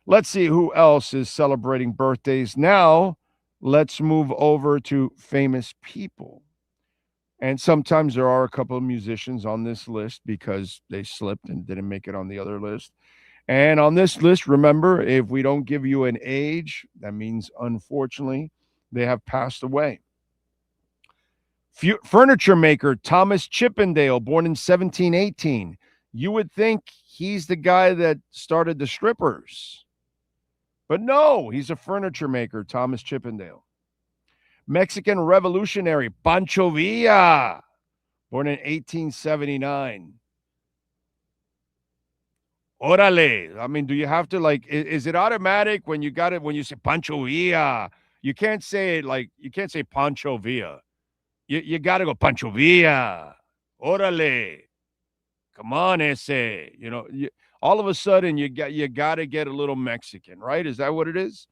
Let's see who else is celebrating birthdays. Now, let's move over to famous people. And sometimes there are a couple of musicians on this list because they slipped and didn't make it on the other list. And on this list, remember, if we don't give you an age, that means, unfortunately, they have passed away. Furniture maker Thomas Chippendale, born in 1718. You would think he's the guy that started the strippers. But no, he's a furniture maker, Thomas Chippendale. Mexican revolutionary Pancho Villa, born in 1879. Orale. I mean, do you have to, like, is it automatic when you got it, when you say Pancho Villa? You can't say it like, you can't say Pancho Villa. You got to go Pancho Villa. Orale. Come on, ese. You know, all of a sudden you got to get a little Mexican, right? Is that what it is?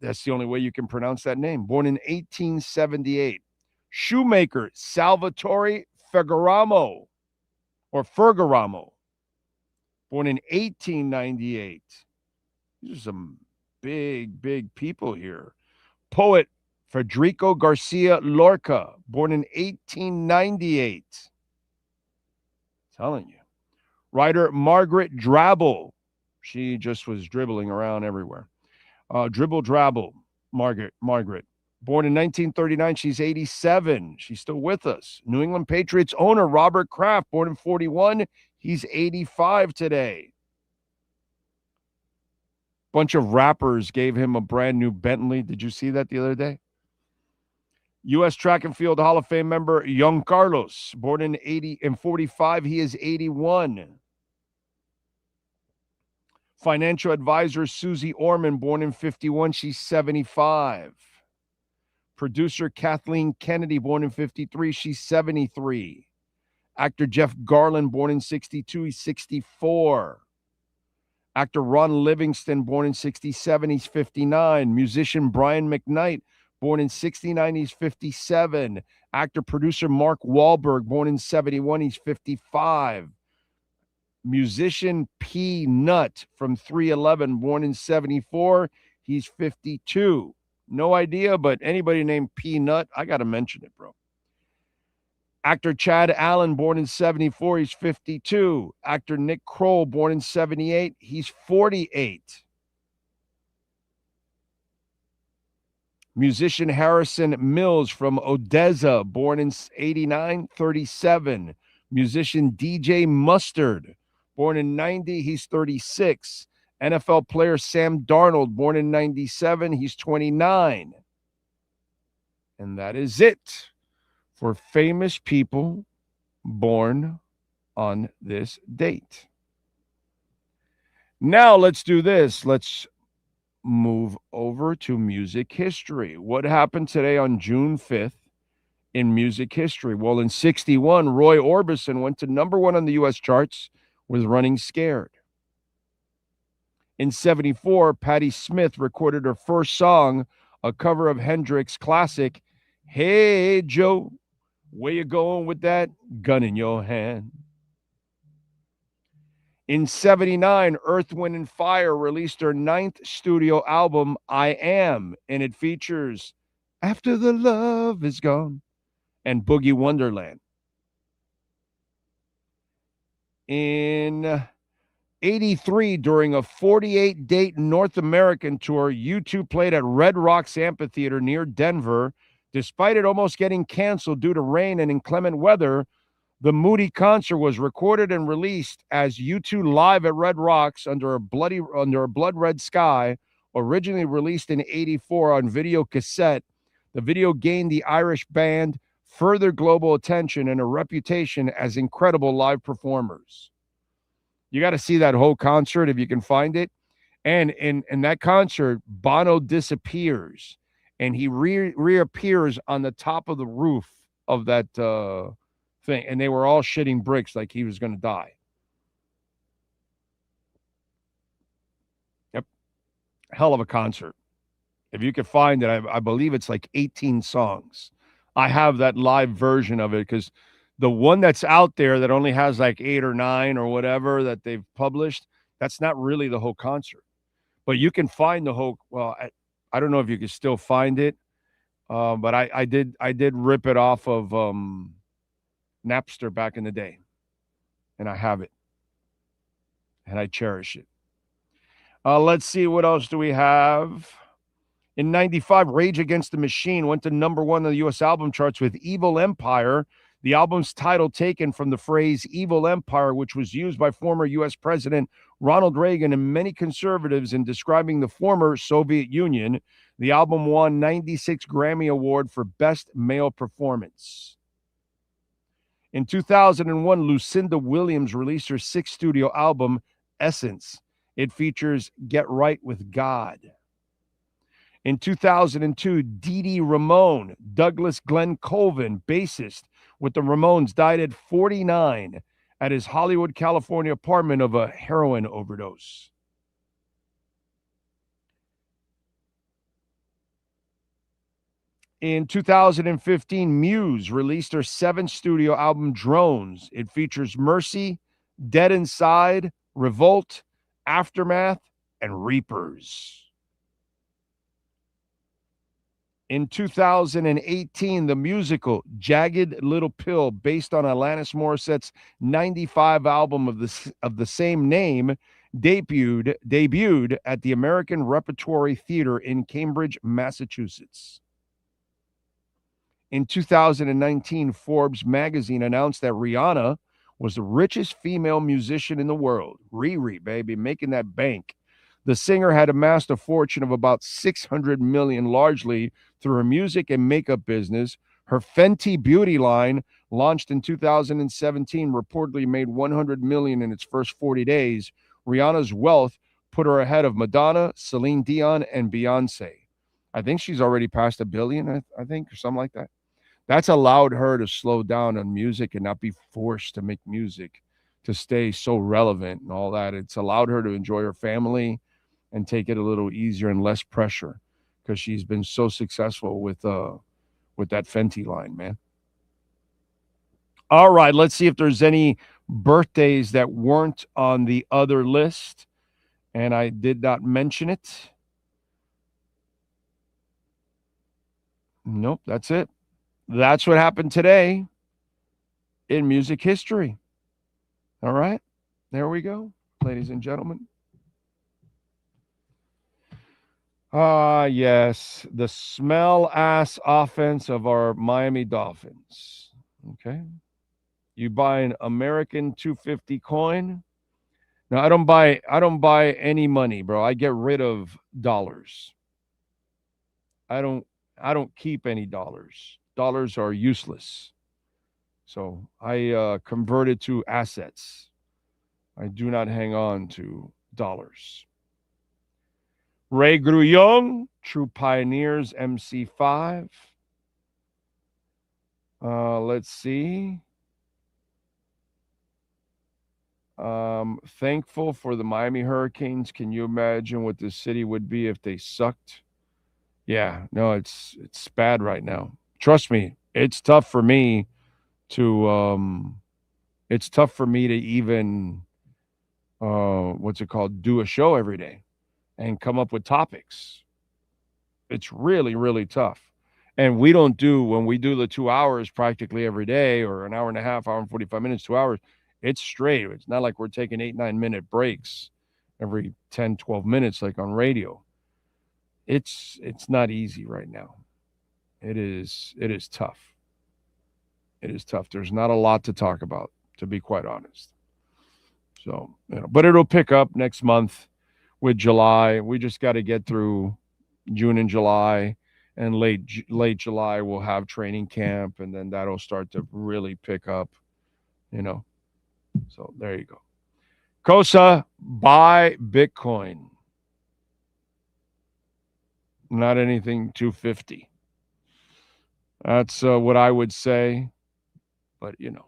That's the only way you can pronounce that name. Born in 1878. Shoemaker Salvatore Ferragamo, born in 1898. These are some big people here. Poet Federico Garcia Lorca, born in 1898. Telling you. Writer Margaret Drabble. She just was dribbling around everywhere. Dribble Drabble, Margaret. Born in 1939, she's 87. She's still with us. New England Patriots owner Robert Kraft, born in 41. He's 85 today. Bunch of rappers gave him a brand new Bentley. Did you see that the other day? U.S. Track and Field Hall of Fame member Young Carlos, born in 45. He is 81. Financial advisor Susie Orman, born in 51. She's 75. Producer Kathleen Kennedy, born in 53. She's 73. Actor Jeff Garland, born in 62. He's 64. Actor Ron Livingston, born in 67. He's 59. Musician Brian McKnight, born in 69. He's 57. Actor producer Mark Wahlberg, born in 71. He's 55. Musician P. Nutt from 311, born in 74. He's 52. No idea, but anybody named P. Nutt, I got to mention it, bro. Actor Chad Allen, born in 74. He's 52. Actor Nick Kroll, born in 78. He's 48. Musician Harrison Mills from Odessa, born in 89, 37. Musician DJ Mustard, born in 90, he's 36. NFL player Sam Darnold, born in 97, he's 29. And that is it for famous people born on this date. Now let's do this. Let's move over to music history. What happened today on June 5th in music history? Well, in 61, Roy Orbison went to number 1 on the U.S. charts with Running Scared. In 74, Patti Smith recorded her first song, a cover of Hendrix' classic, Hey Joe, where you going with that gun in your hand? In 79, Earth, Wind & Fire released their 9th studio album, I Am, and it features After the Love Is Gone and Boogie Wonderland. In 83, during a 48-date North American tour, U2 played at Red Rocks Amphitheater near Denver. Despite it almost getting canceled due to rain and inclement weather, the Moody concert was recorded and released as U2 Live at Red Rocks under a blood red sky, originally released in 84 on video cassette. The video gained the Irish band further global attention and a reputation as incredible live performers. You got to see that whole concert if you can find it. And in that concert, Bono disappears and he reappears on the top of the roof of that thing. And they were all shitting bricks like he was going to die. Yep. Hell of a concert. If you could find it, I believe it's like 18 songs. I have that live version of it because the one that's out there that only has like 8 or 9 or whatever that they've published, that's not really the whole concert. But you can find the whole, well, I don't know if you can still find it, but I did rip it off of Napster back in the day, and I have it, and I cherish it. Let's see, what else do we have? In 95, Rage Against the Machine went to number 1 on the U.S. album charts with Evil Empire, the album's title taken from the phrase Evil Empire, which was used by former U.S. President Ronald Reagan and many conservatives in describing the former Soviet Union. The album won 96 Grammy Award for Best Male Performance. In 2001, Lucinda Williams released her 6th studio album, Essence. It features Get Right with God. In 2002, Dee Dee Ramone, Douglas Glenn Colvin, bassist with the Ramones, died at 49 at his Hollywood, California apartment of a heroin overdose. In 2015, Muse released her 7th studio album, Drones. It features Mercy, Dead Inside, Revolt, Aftermath, and Reapers. In 2018, the musical Jagged Little Pill, based on Alanis Morissette's 95 album of the same name, debuted at the American Repertory Theater in Cambridge, Massachusetts. In 2019, Forbes magazine announced that Rihanna was the richest female musician in the world. Riri, baby, making that bank. The singer had amassed a fortune of about $600 million, largely through her music and makeup business. Her Fenty beauty line, launched in 2017, reportedly made $100 million in its first 40 days. Rihanna's wealth put her ahead of Madonna, Celine Dion, and Beyonce. I think she's already passed $1 billion, I think, or something like that. That's allowed her to slow down on music and not be forced to make music to stay so relevant and all that. It's allowed her to enjoy her family and take it a little easier and less pressure because she's been so successful with that Fenty line, man. All right, let's see if there's any birthdays that weren't on the other list, and I did not mention it. Nope, that's it. That's what happened today in music history. All right, there we go, ladies and gentlemen. Yes, the smell-ass offense of our Miami Dolphins. Okay. You buy an American 250 coin. Now, I don't buy any money, bro. I get rid of dollars. I don't keep any dollars. Dollars are useless. So I convert it to assets. I do not hang on to dollars. Ray Grullon, True Pioneers, MC5. Let's see. Thankful for the Miami Hurricanes. Can you imagine what this city would be if they sucked? Yeah, no, it's bad right now. Trust me, it's tough for me to even do a show every day and come up with topics. It's really, really tough. And when we do the 2 hours practically every day, or an hour and a half, hour and 45 minutes, 2 hours, it's straight. It's not like we're taking 8-9 minute breaks every 10, 12 minutes like on radio. It's not easy right now. It is tough. It is tough. There's not a lot to talk about, to be quite honest. So, but it'll pick up next month with July. We just got to get through June and July, and late July we'll have training camp, and then that'll start to really pick up, you know. So there you go. Kosa, buy Bitcoin. Not anything 250. That's what I would say. But, you know,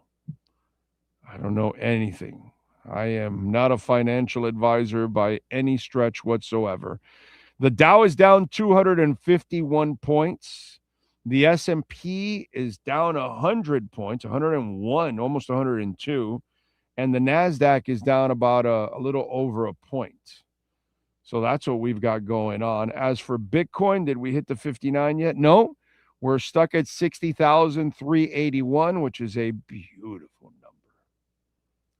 I don't know anything. I am not a financial advisor by any stretch whatsoever. The Dow is down 251 points. The S&P is down 100 points, 101, almost 102. And the NASDAQ is down about a little over a point. So that's what we've got going on. As for Bitcoin, did we hit the 59 yet? No. We're stuck at 60,381, which is a beautiful number.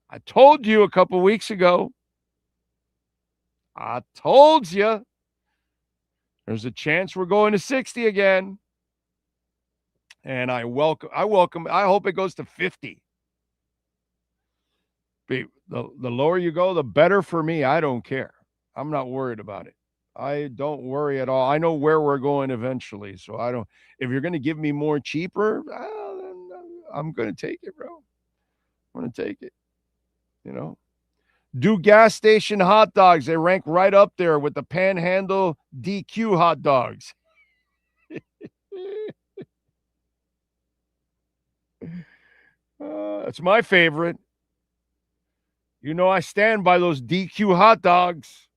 I told you a couple weeks ago. I told you. There's a chance we're going to 60 again. And I hope it goes to 50. The lower you go, the better for me. I don't care. I'm not worried about it. I don't worry at all. I know where we're going eventually. So I don't, if you're going to give me more cheaper, I'm going to take it, bro. I'm going to take it. You know, do gas station hot dogs. They rank right up there with the Panhandle DQ hot dogs. That's my favorite. You know, I stand by those DQ hot dogs.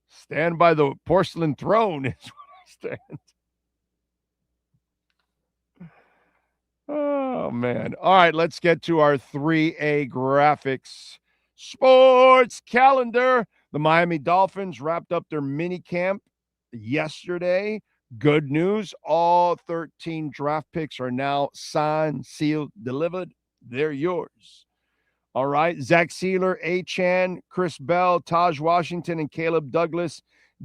Stand by the porcelain throne is what I stand. Oh, man. All right, let's get to our 3A graphics. Sports calendar. The Miami Dolphins wrapped up their mini camp yesterday. Good news. All 13 draft picks are now signed, sealed, delivered. They're yours. All right. Zach Sealer, Achan, Chris Bell, Taj Washington, and Caleb Douglas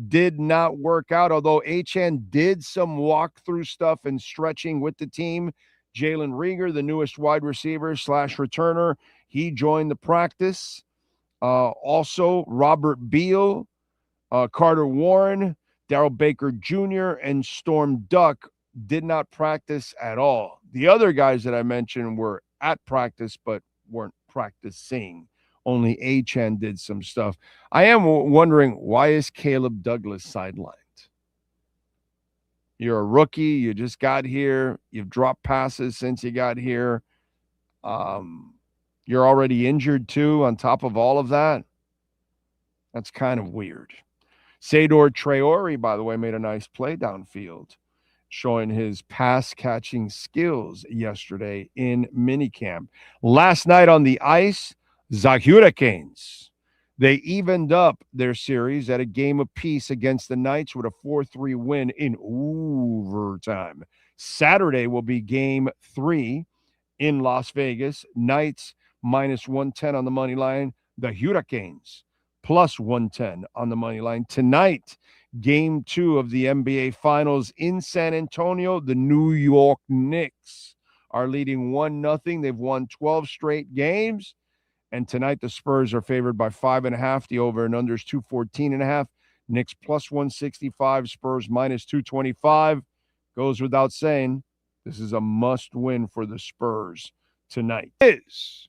did not work out, although Achan did some walkthrough stuff and stretching with the team. Jalen Rieger, the newest wide receiver / returner, he joined the practice. Also, Robert Beal, Carter Warren, Darrell Baker Jr., and Storm Duck did not practice at all. The other guys that I mentioned were at practice but weren't practicing. Only Achan did some stuff. I am wondering, why is Caleb Douglas sidelined? You're a rookie. You just got here. You've dropped passes since you got here. You're already injured too on top of all of that. That's kind of weird. Sador Traore, by the way, made a nice play downfield, showing his pass-catching skills yesterday in minicamp. Last night on the ice, the Hurricanes, they evened up their series at a game apiece against the Knights with a 4-3 win in overtime. Saturday will be game 3 in Las Vegas. Knights minus 110 on the money line. The Hurricanes plus 110 on the money line. Tonight, game 2 of the NBA Finals in San Antonio. The New York Knicks are leading 1-0. They've won 12 straight games. And tonight, the Spurs are favored by 5.5. The over and under is 214.5. Knicks plus 165. Spurs minus 225. Goes without saying, this is a must-win for the Spurs tonight. Is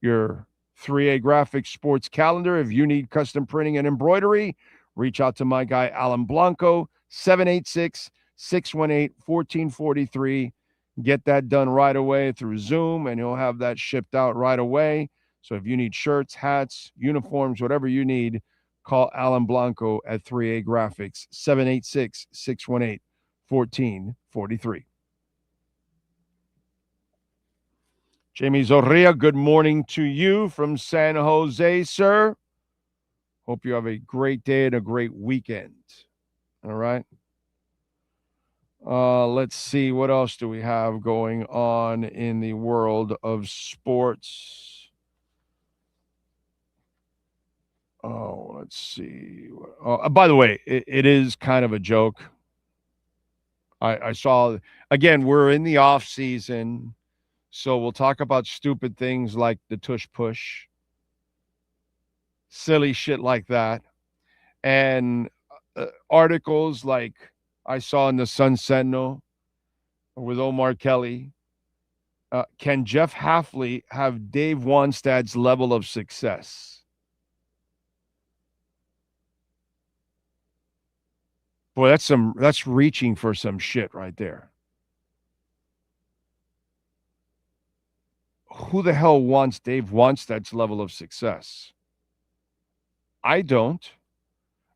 your 3A Graphics sports calendar. If you need custom printing and embroidery, reach out to my guy, Alan Blanco, 786-618-1443. Get that done right away through Zoom, and he'll have that shipped out right away. So if you need shirts, hats, uniforms, whatever you need, call Alan Blanco at 3A Graphics, 786-618-1443. Jamie Zorrilla, good morning to you from San Jose, sir. Hope you have a great day and a great weekend. All right. Let's see. What else do we have going on in the world of sports? Oh, let's see. By the way, it is kind of a joke. I saw, again, we're in the off season, so we'll talk about stupid things like the tush push, silly shit like that, and articles like I saw in the Sun Sentinel with Omar Kelly. Can Jeff Hafley have Dave Wanstad's level of success? Boy, that's reaching for some shit right there. Who the hell wants Dave Wanstad's level of success? I don't.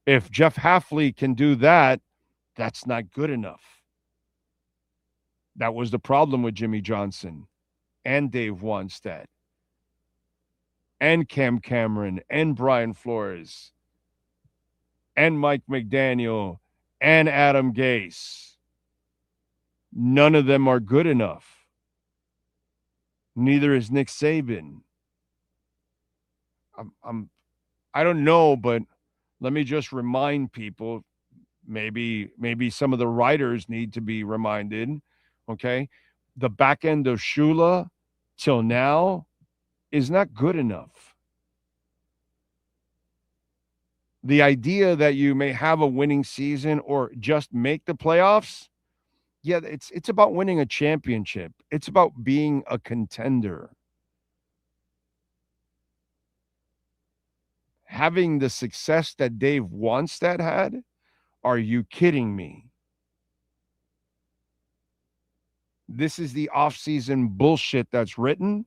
If Jeff Hafley can do that, that's not good enough. That was the problem with Jimmy Johnson and Dave Wanstad and Cam Cameron and Brian Flores and Mike McDaniel and Adam Gase. None of them are good enough. Neither is Nick Saban. I don't know, but let me just remind people, maybe some of the writers need to be reminded, okay? The back end of Shula till now is not good enough. The idea that you may have a winning season or just make the playoffs, yeah, it's about winning a championship. It's about being a contender. Having the success that Dave Wanstad had, are you kidding me? This is the offseason bullshit that's written.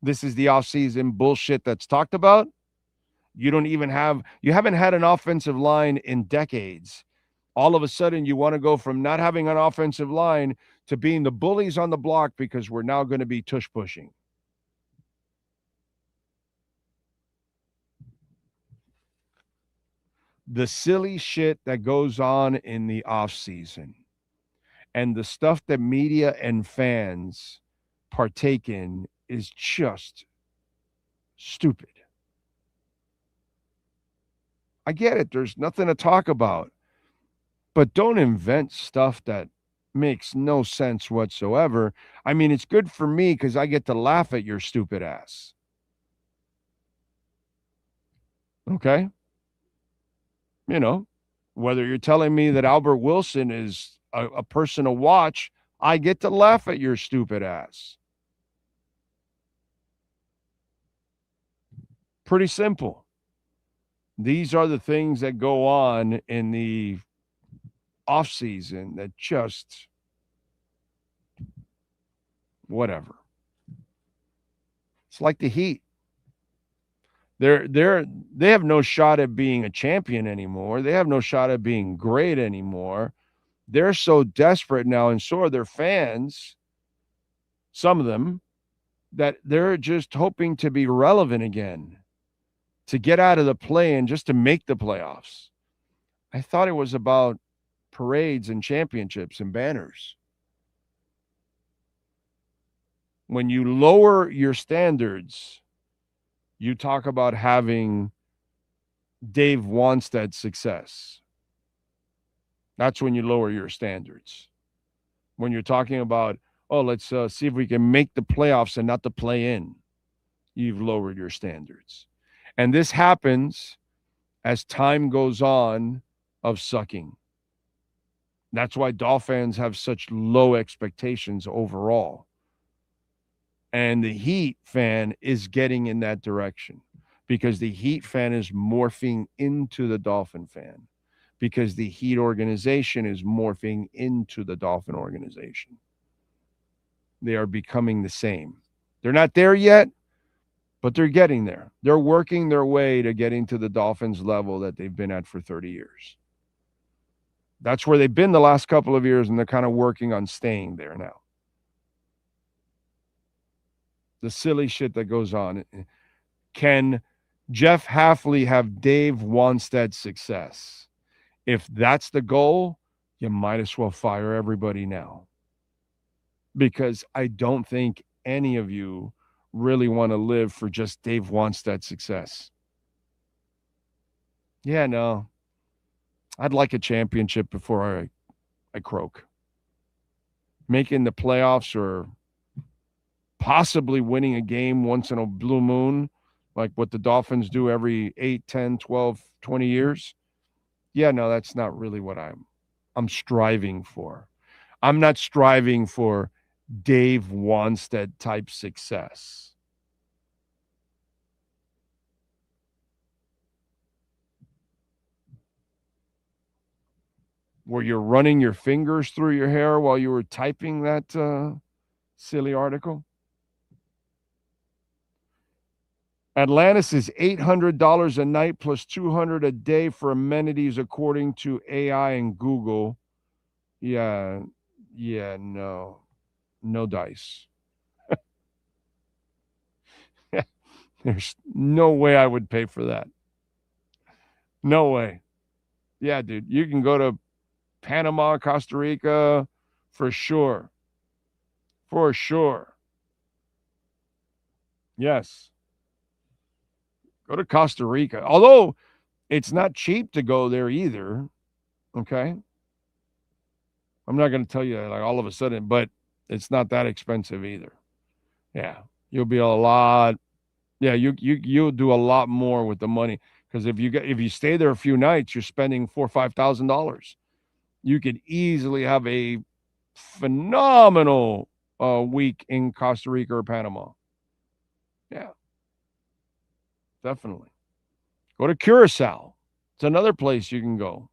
This is the offseason bullshit that's talked about. You haven't had an offensive line in decades. All of a sudden, you want to go from not having an offensive line to being the bullies on the block because we're now going to be tush pushing. The silly shit that goes on in the offseason and the stuff that media and fans partake in is just stupid. I get it. There's nothing to talk about. But don't invent stuff that makes no sense whatsoever. I mean, it's good for me because I get to laugh at your stupid ass. Okay? You know, whether you're telling me that Albert Wilson is a person to watch, I get to laugh at your stupid ass. Pretty simple. These are the things that go on in the offseason that just whatever. It's like the Heat. They have no shot at being a champion anymore. They have no shot at being great anymore. They're so desperate now, and so are their fans, some of them, that they're just hoping to be relevant again, to get out of the play-in just to make the playoffs. I thought it was about parades and championships and banners. When you lower your standards, you talk about having Dave Wanstad's success. That's when you lower your standards. When you're talking about, let's see if we can make the playoffs and not the play-in, you've lowered your standards. And this happens as time goes on of sucking. That's why Dolphins have such low expectations overall. And the Heat fan is getting in that direction because the Heat fan is morphing into the Dolphin fan, because the Heat organization is morphing into the Dolphin organization. They are becoming the same. They're not there yet, but they're getting there. They're working their way to getting to the Dolphins level that they've been at for 30 years. That's where they've been the last couple of years, and they're kind of working on staying there now. The silly shit that goes on. Can Jeff Hafley have Dave Wanstad's success? If that's the goal, you might as well fire everybody now. Because I don't think any of you really want to live for just Dave Wanstad's success. Yeah, no. I'd like a championship before I croak. Making the playoffs or possibly winning a game once in a blue moon, like what the Dolphins do every 8, 10, 12, 20 years. Yeah, no, that's not really what I'm I'm striving for. I'm not striving for Dave Wanstead type success. Where you're running your fingers through your hair while you were typing that silly article. Atlantis is $800 a night plus $200 a day for amenities, according to AI and Google. Yeah, no dice. There's no way I would pay for that. No way. Yeah, dude, you can go to Panama, Costa Rica for sure. For sure. Yes. Go to Costa Rica. Although it's not cheap to go there either. Okay. I'm not going to tell you like all of a sudden, but it's not that expensive either. Yeah. You'll be a lot. Yeah, you'll do a lot more with the money. Because if you stay there a few nights, you're spending $4,000 or $5,000. You could easily have a phenomenal week in Costa Rica or Panama. Yeah, definitely. Go to Curacao. It's another place you can go.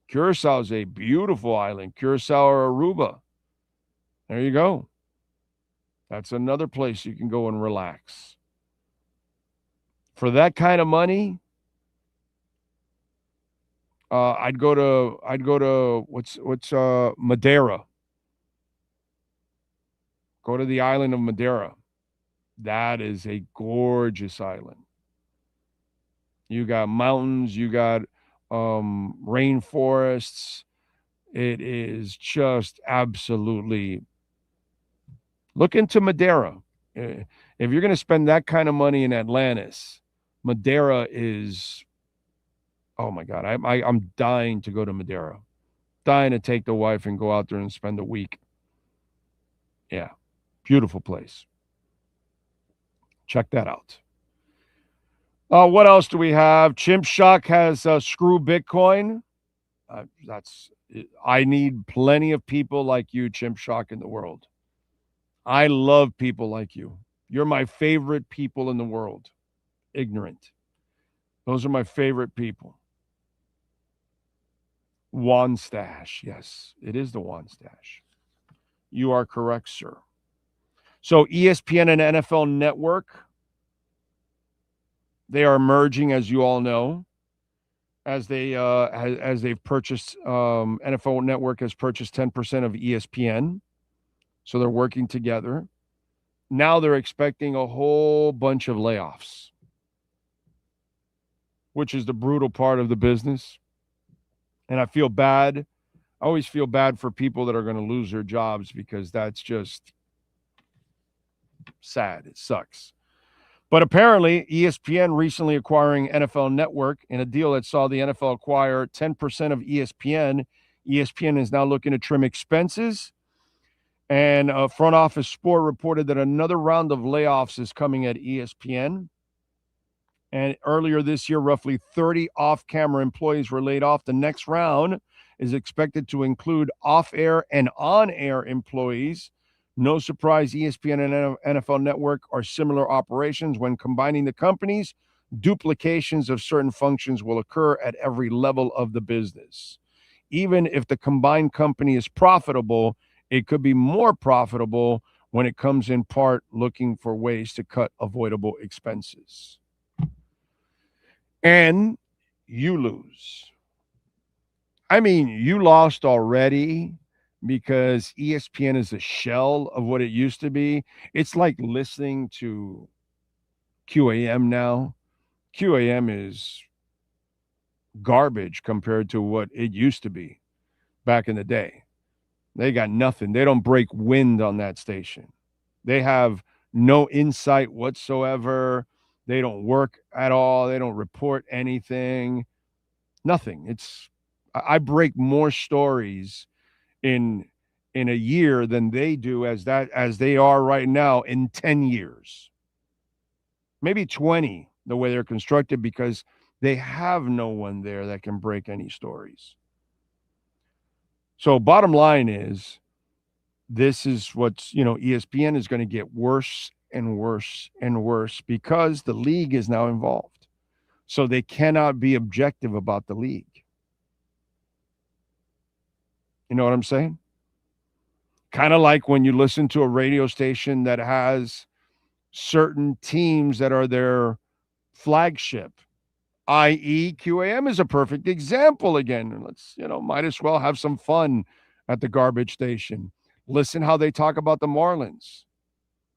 Curacao is a beautiful island. Curacao or Aruba. There you go. That's another place you can go and relax. For that kind of money, I'd go to what's Madeira. Go to the island of Madeira. That is a gorgeous island. You got mountains, you got rainforests. It is just absolutely. Look into Madeira. If you're going to spend that kind of money in Atlantis, Madeira is. Oh my God, I'm dying to go to Madeira. Dying to take the wife and go out there and spend a week. Yeah, beautiful place. Check that out. What else do we have? Chimp Shock has Screw Bitcoin. I need plenty of people like you, Chimp Shock, in the world. I love people like you. You're my favorite people in the world. Ignorant. Those are my favorite people. Wanstash. Yes, it is the Wanstash. You are correct, sir. So ESPN and NFL Network, they are merging, as you all know, as they've purchased. NFL Network has purchased 10% of ESPN, so they're working together. Now they're expecting a whole bunch of layoffs, which is the brutal part of the business. And I feel bad. I always feel bad for people that are going to lose their jobs because that's just sad. It sucks. But apparently, ESPN recently acquiring NFL Network in a deal that saw the NFL acquire 10% of ESPN. ESPN is now looking to trim expenses. And Front Office Sport reported that another round of layoffs is coming at ESPN. And earlier this year, roughly 30 off-camera employees were laid off. The next round is expected to include off-air and on-air employees. No surprise, ESPN and NFL Network are similar operations. When combining the companies, duplications of certain functions will occur at every level of the business. Even if the combined company is profitable, it could be more profitable when it comes in part looking for ways to cut avoidable expenses. And you lose. I mean, you lost already because ESPN is a shell of what it used to be. It's like listening to QAM now. QAM is garbage compared to what it used to be back in the day. They got nothing. They don't break wind on that station. They have no insight whatsoever. They don't work at all. They don't report anything. Nothing. I break more stories in a year than they do as they are right now in 10 years. Maybe 20, the way they're constructed, because they have no one there that can break any stories. So bottom line is, this is what's, ESPN is going to get worse and worse and worse because the league is now involved. So they cannot be objective about the league. You know what I'm saying? Kind of like when you listen to a radio station that has certain teams that are their flagship, i.e. QAM is a perfect example again. Let's, might as well have some fun at the garbage station. Listen how they talk about the Marlins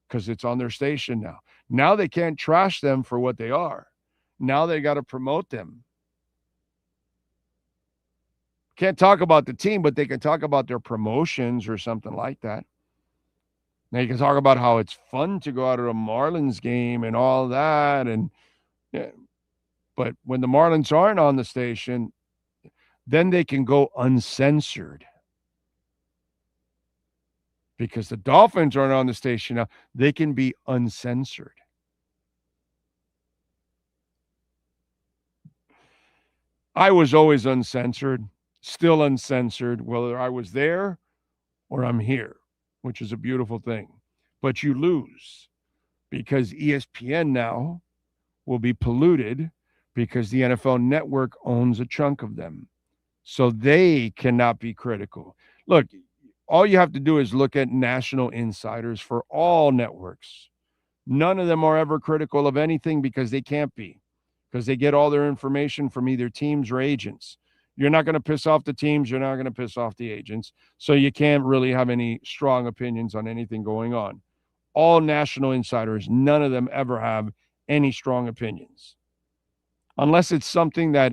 because it's on their station now. Now they can't trash them for what they are. Now they got to promote them. Can't talk about the team, but they can talk about their promotions or something like that. Now you can talk about how it's fun to go out to a Marlins game and all that. And yeah, but when the Marlins aren't on the station, then they can go uncensored. Because the Dolphins aren't on the station now, they can be uncensored. I was always uncensored, still uncensored, whether I was there or I'm here, which is a beautiful thing. But you lose because ESPN now will be polluted because the NFL Network owns a chunk of them. So they cannot be critical. Look, all you have to do is look at national insiders for all networks. None of them are ever critical of anything because they can't be, because they get all their information from either teams or agents. You're not going to piss off the teams. You're not going to piss off the agents. So you can't really have any strong opinions on anything going on. All national insiders, none of them ever have any strong opinions. Unless it's something that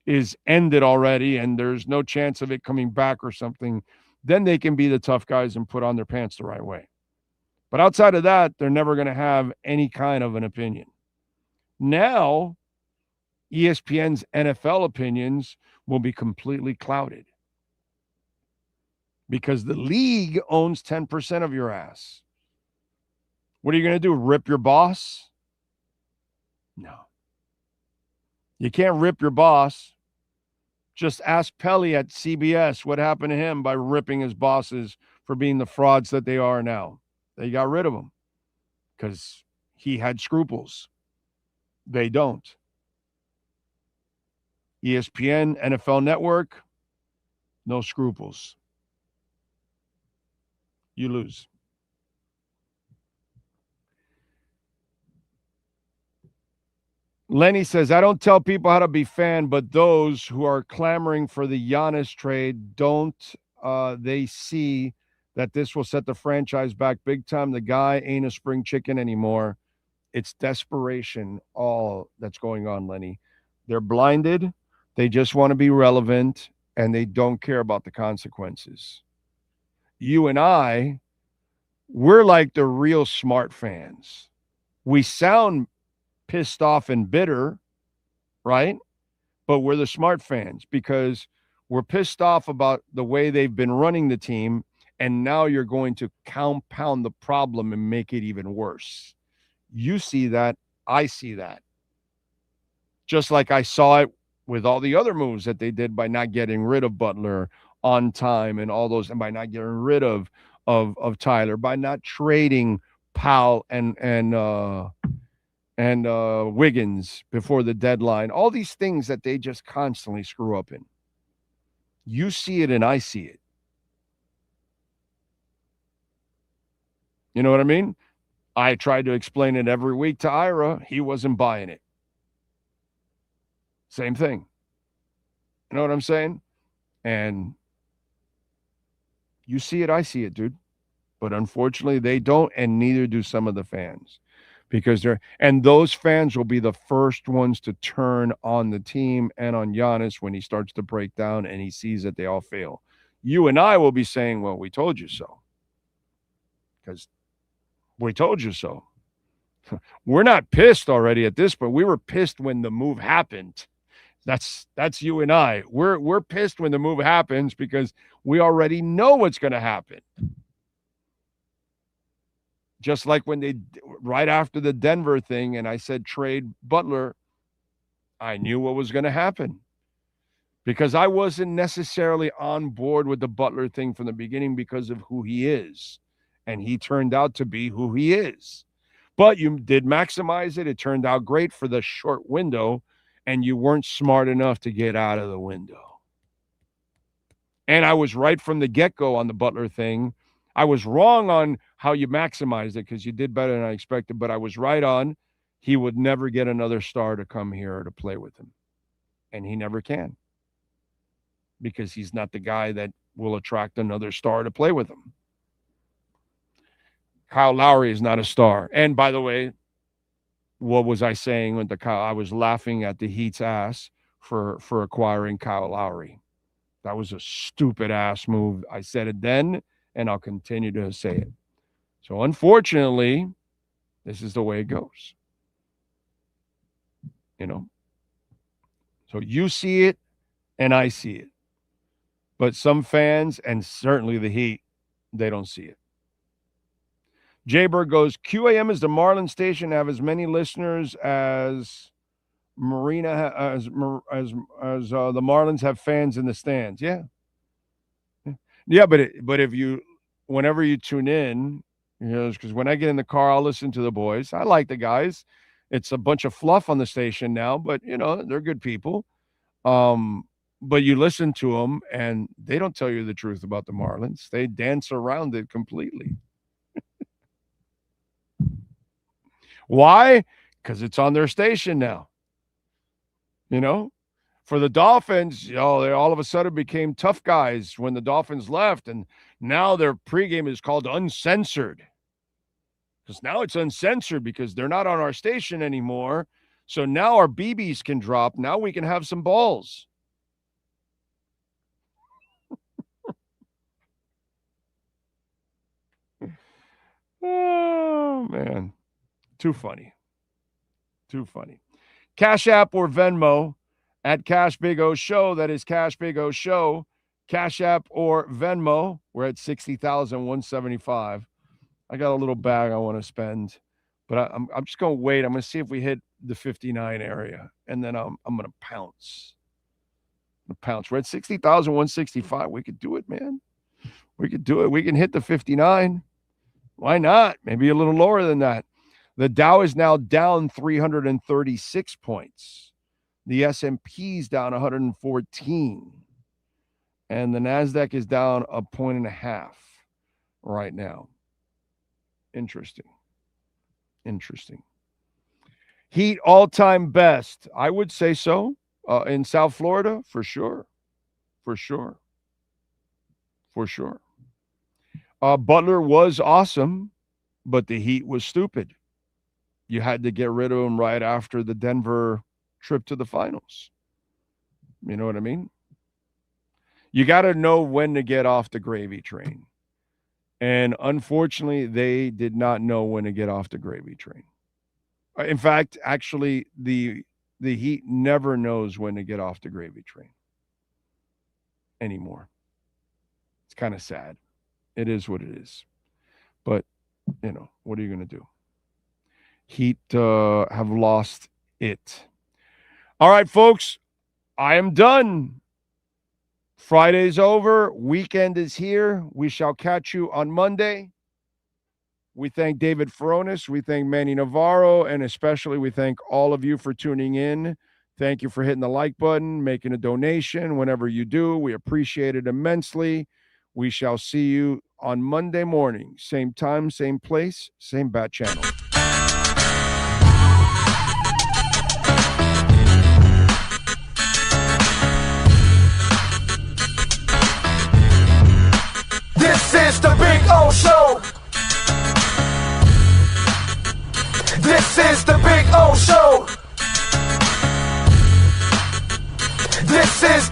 is ended already and there's no chance of it coming back or something, then they can be the tough guys and put on their pants the right way. But outside of that, they're never going to have any kind of an opinion. Now, ESPN's NFL opinions will be completely clouded because the league owns 10% of your ass. What are you going to do? Rip your boss? No. You can't rip your boss. Just ask Pelly at CBS what happened to him by ripping his bosses for being the frauds that they are now. They got rid of him because he had scruples. They don't. ESPN, NFL Network, no scruples. You lose. Lenny says, I don't tell people how to be fan, but those who are clamoring for the Giannis trade, don't they see that this will set the franchise back big time? The guy ain't a spring chicken anymore. It's desperation, all that's going on, Lenny. They're blinded. They just want to be relevant, and they don't care about the consequences. You and I, we're like the real smart fans. We sound pissed off and bitter, right? But we're the smart fans because we're pissed off about the way they've been running the team, and now you're going to compound the problem and make it even worse. You see that, I see that. Just like I saw it with all the other moves that they did by not getting rid of Butler on time and all those, and by not getting rid of Tyler, by not trading Powell and Wiggins before the deadline, all these things that they just constantly screw up in. You see it and I see it. You know what I mean? I tried to explain it every week to Ira. He wasn't buying it. Same thing. You know what I'm saying? And you see it, I see it, dude. But unfortunately, they don't, and neither do some of the fans. Because those fans will be the first ones to turn on the team and on Giannis when he starts to break down and he sees that they all fail. You and I will be saying, well, we told you so. Because we told you so. We're not pissed already at this point. We were pissed when the move happened. That's you and I. We're pissed when the move happens because we already know what's going to happen. Just like when they, right after the Denver thing, and I said trade Butler, I knew what was going to happen because I wasn't necessarily on board with the Butler thing from the beginning because of who he is. And he turned out to be who he is. But you did maximize it. It turned out great for the short window, and you weren't smart enough to get out of the window. And I was right from the get-go on the Butler thing. I was wrong on how you maximized it because you did better than I expected, but I was right on he would never get another star to come here to play with him. And he never can, because he's not the guy that will attract another star to play with him. Kyle Lowry is not a star. And by the way, what was I saying with the Kyle? I was laughing at the Heat's ass for acquiring Kyle Lowry. That was a stupid ass move. I said it then, and I'll continue to say it. So unfortunately, this is the way it goes. So you see it, and I see it. But some fans, and certainly the Heat, they don't see it. Jayberg goes, QAM is the Marlins station, have as many listeners as Marina as the Marlins have fans in the stands. Yeah, but if you, whenever you tune in, because when I get in the car, I'll listen to the boys. I like the guys. It's a bunch of fluff on the station now, but they're good people. But you listen to them, and they don't tell you the truth about the Marlins. They dance around it completely. Why? Because it's on their station now. For the Dolphins, they all of a sudden became tough guys when the Dolphins left, and now their pregame is called Uncensored. Because now it's uncensored because they're not on our station anymore. So now our BBs can drop. Now we can have some balls. Oh, man. Too funny. Cash App or Venmo at Cash Big O Show. That is Cash Big O Show. Cash App or Venmo. We're at 60,175. I got a little bag I want to spend, but I'm just going to wait. I'm going to see if we hit the 59 area, and then I'm going to pounce. We're at 60,165. We could do it, man. We could do it. We can hit the 59. Why not? Maybe a little lower than that. The Dow is now down 336 points. The S&P's down 114. And the NASDAQ is down 1.5 points right now. Interesting. Heat all-time best. I would say so. In South Florida, for sure. Butler was awesome, but the Heat was stupid. You had to get rid of him right after the Denver trip to the finals. You know what I mean? You got to know when to get off the gravy train. And unfortunately, they did not know when to get off the gravy train. In fact, actually, the Heat never knows when to get off the gravy train anymore. It's kind of sad. It is what it is. But, what are you going to do? Heat have lost it. All right, folks, I am done. Friday's over. Weekend is here. We shall catch you on Monday. We thank David Furones. We thank Manny Navarro. And especially we thank all of you for tuning in. Thank you for hitting the like button, making a donation. Whenever you do, we appreciate it immensely. We shall see you on Monday morning. Same time, same place, same bat channel. This is the Big O Show. This is the Big O Show. This is